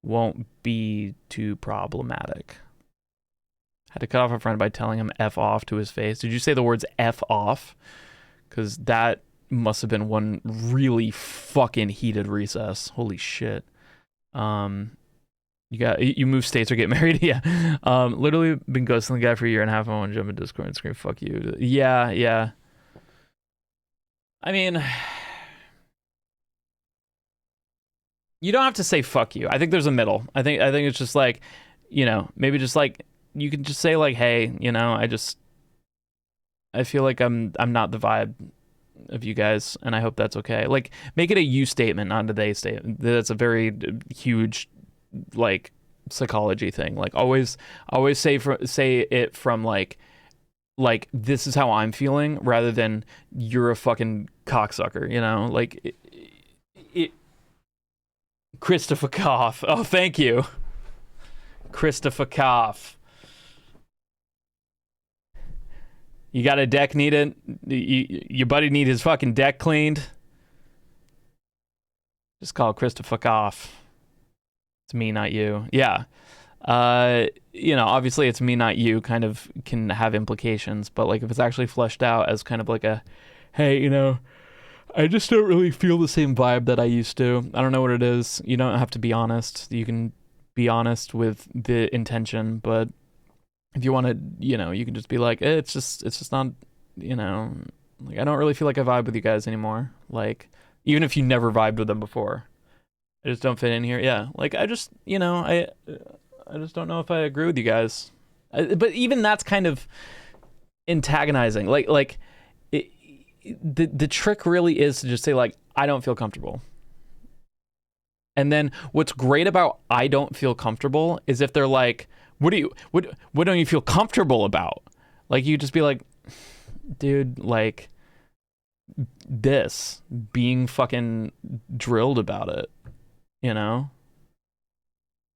won't be too problematic? Had to cut off a friend by telling him F off to his face. Did you say the words F off? Because that must have been one really fucking heated recess. Holy shit. You move states or get married? Yeah. Literally been ghosting the guy for a year and a half. I want to jump in Discord and scream, fuck you. Yeah. I mean, you don't have to say fuck you. I think there's a middle. I think it's just like, maybe just like, you can just say like, hey, I feel like I'm not the vibe of you guys, and I hope that's okay. Like, make it a you statement, not a they statement. That's a very huge, like, psychology thing. Like, always say it from like this is how I'm feeling, rather than you're a fucking cocksucker. Like it Christopher Koff. Oh, thank you, Christopher Koff. You got a deck needed? Your buddy need his fucking deck cleaned? Just call Christopher Koff. It's me, not you. Yeah. Obviously it's me, not you kind of can have implications, but like if it's actually fleshed out as kind of like a, hey, I just don't really feel the same vibe that I used to. I don't know what it is. You don't have to be honest. You can be honest with the intention, but if you want to, you can just be like, it's just not, like, I don't really feel like I vibe with you guys anymore. Like, even if you never vibed with them before, I just don't fit in here. Yeah. Like, I just, I just don't know if I agree with you guys. But even that's kind of antagonizing. Like the trick really is to just say like, I don't feel comfortable. And then what's great about I don't feel comfortable is if they're like, what don't you feel comfortable about? Like, you just be like, dude, like, this, being fucking drilled about it,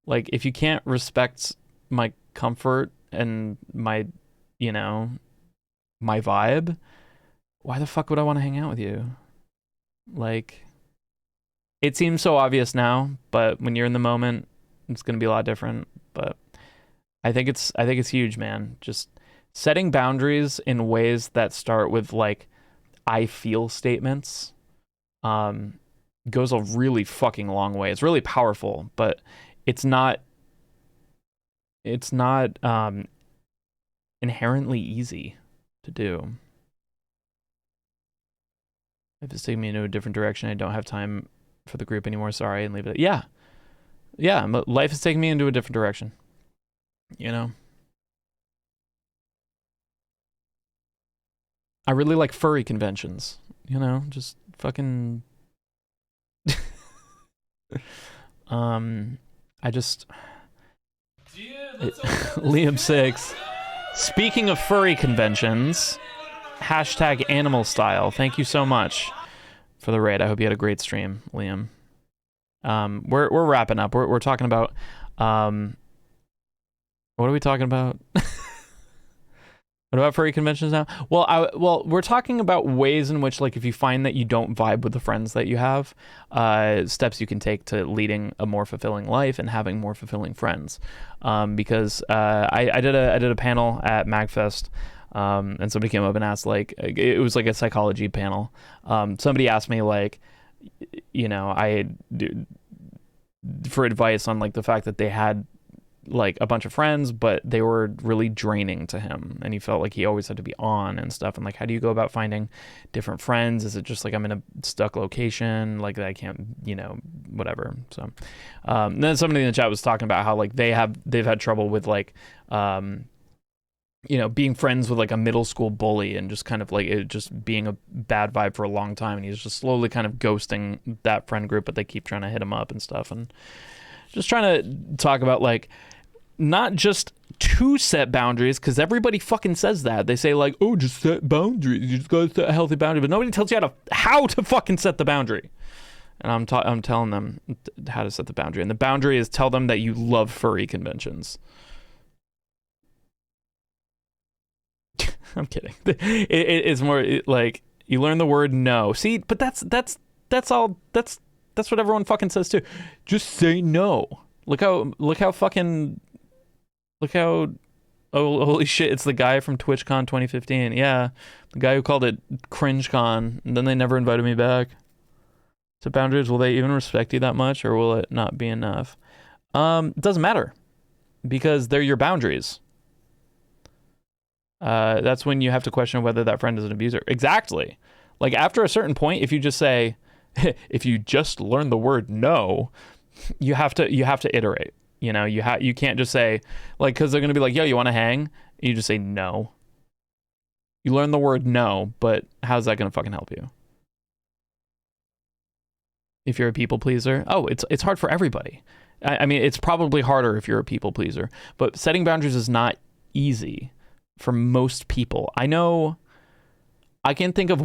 Like, if you can't respect my comfort and my vibe, why the fuck would I want to hang out with you? Like, it seems so obvious now, but when you're in the moment, it's going to be a lot different. But I think it's huge, man. Just setting boundaries in ways that start with like, I feel statements, goes a really fucking long way. It's really powerful, but it's not inherently easy to do. If it's taking me into a different direction, I don't have time for the group anymore. Sorry, and leave it. Yeah. Life is taking me into a different direction. I really like furry conventions. Just fucking. I just. Liam 6. Speaking of furry conventions, #animal style. Thank you so much for the raid. I hope you had a great stream, Liam. We're wrapping up. We're talking about what are we talking about? What about furry conventions now? Well, we're talking about ways in which, like, if you find that you don't vibe with the friends that you have, steps you can take to leading a more fulfilling life and having more fulfilling friends. Because I did a panel at MagFest, and somebody came up and asked, like, it was like a psychology panel. Somebody asked me, like, for advice on like the fact that they had like a bunch of friends, but they were really draining to him, and he felt like he always had to be on and stuff. And like, how do you go about finding different friends? Is it just like I'm in a stuck location, like that I can't, whatever. So then somebody in the chat was talking about how like they've had trouble with like you know, being friends with like a middle school bully and just kind of like it just being a bad vibe for a long time, and he's just slowly kind of ghosting that friend group, but they keep trying to hit him up and stuff, and just trying to talk about like not just to set boundaries, because everybody fucking says that. They say like, oh, just set boundaries, you just gotta set a healthy boundary, but nobody tells you how to fucking set the boundary. And I'm telling them how to set the boundary, and the boundary is tell them that you love furry conventions. I'm kidding. It's more like you learn the word no. See, but that's all. That's what everyone fucking says too. Just say no. Look how oh, holy shit, it's the guy from TwitchCon 2015. Yeah, the guy who called it CringeCon, and then they never invited me back. So boundaries, will they even respect you that much, or will it not be enough? It doesn't matter, because they're your boundaries. That's when you have to question whether that friend is an abuser. Exactly. Like after a certain point, if you just say, if you just learn the word no, you have to iterate. You know, you can't just say like, because they're gonna be like, yo, you want to hang? You just say no. You learn the word no, but how's that gonna fucking help you? If you're a people pleaser, it's hard for everybody. I mean, it's probably harder if you're a people pleaser, but setting boundaries is not easy for most people. I know I can think of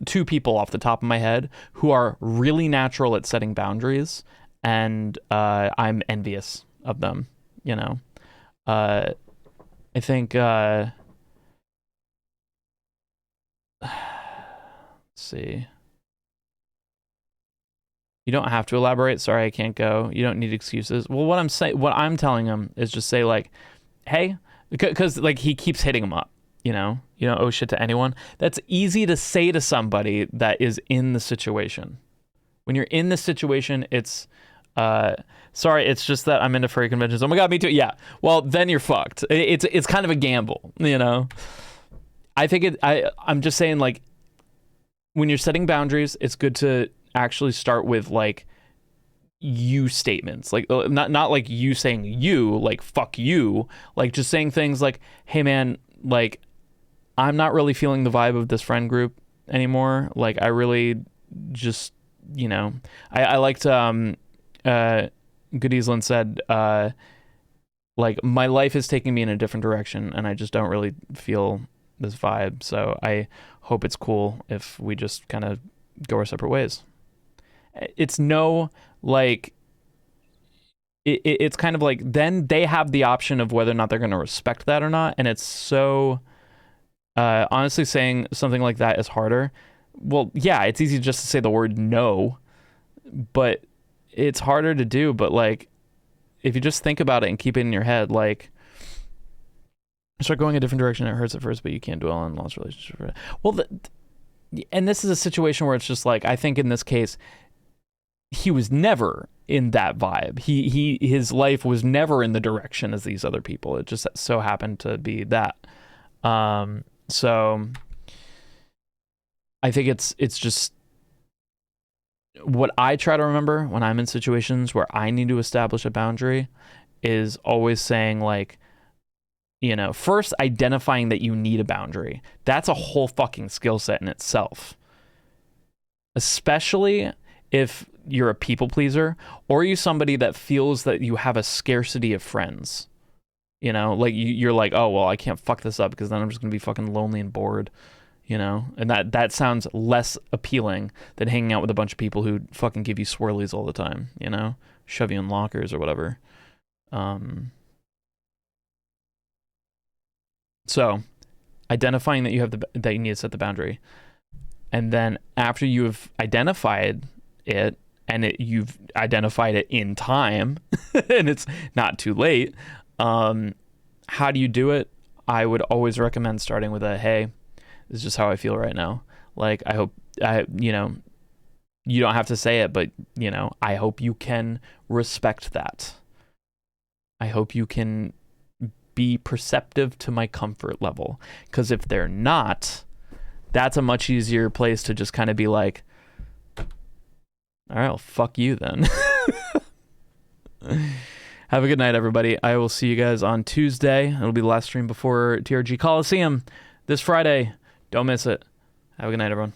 two people off the top of my head who are really natural at setting boundaries, and I'm envious of them, you know. I think let's see. You don't have to elaborate. Sorry, I can't go. You don't need excuses. Well, what I'm telling him is just say like, hey, because like he keeps hitting him up, you know, oh shit to anyone. That's easy to say to somebody that is in the situation. When you're in the situation, it's sorry, it's just that I'm into furry conventions. Oh my god, me too. Yeah. Well, then you're fucked. It's kind of a gamble, you know. I think I'm just saying, like, when you're setting boundaries, it's good to actually start with like you statements, like not like you saying you, like fuck you, like just saying things like, hey man, like I'm not really feeling the vibe of this friend group anymore. Like I really just, you know, I liked Goodisland said like my life is taking me in a different direction and I just don't really feel this vibe, so I hope it's cool if we just kind of go our separate ways. It's no like it's kind of like then they have the option of whether or not they're going to respect that or not, and it's so honestly saying something like that is harder. Well, yeah, it's easy just to say the word no, but it's harder to do. But like if you just think about it and keep it in your head, like start going a different direction, it hurts at first, but you can't dwell on lost relationship. Well, and this is a situation where it's just like, I think in this case he was never in that vibe. His life was never in the direction as these other people. It just so happened to be that. So I think it's just what I try to remember when I'm in situations where I need to establish a boundary is always saying like, you know, first identifying that you need a boundary. That's a whole fucking skill set in itself. Especially if you're a people pleaser or you're somebody that feels that you have a scarcity of friends. You know, like you're like, oh, well, I can't fuck this up because then I'm just going to be fucking lonely and bored, you know? And that sounds less appealing than hanging out with a bunch of people who fucking give you swirlies all the time, you know? Shove you in lockers or whatever. So identifying that you have that you need to set the boundary. And then after you've identified it and you've identified it in time and it's not too late, how do you do it? I would always recommend starting with a, hey, this is just how I feel right now. Like, I hope, you know, you don't have to say it, but, you know, I hope you can respect that. I hope you can be perceptive to my comfort level. Because if they're not, that's a much easier place to just kind of be like, all right, well, fuck you then. Have a good night, everybody. I will see you guys on Tuesday. It'll be the last stream before TRG Coliseum this Friday. Don't miss it. Have a good night, everyone.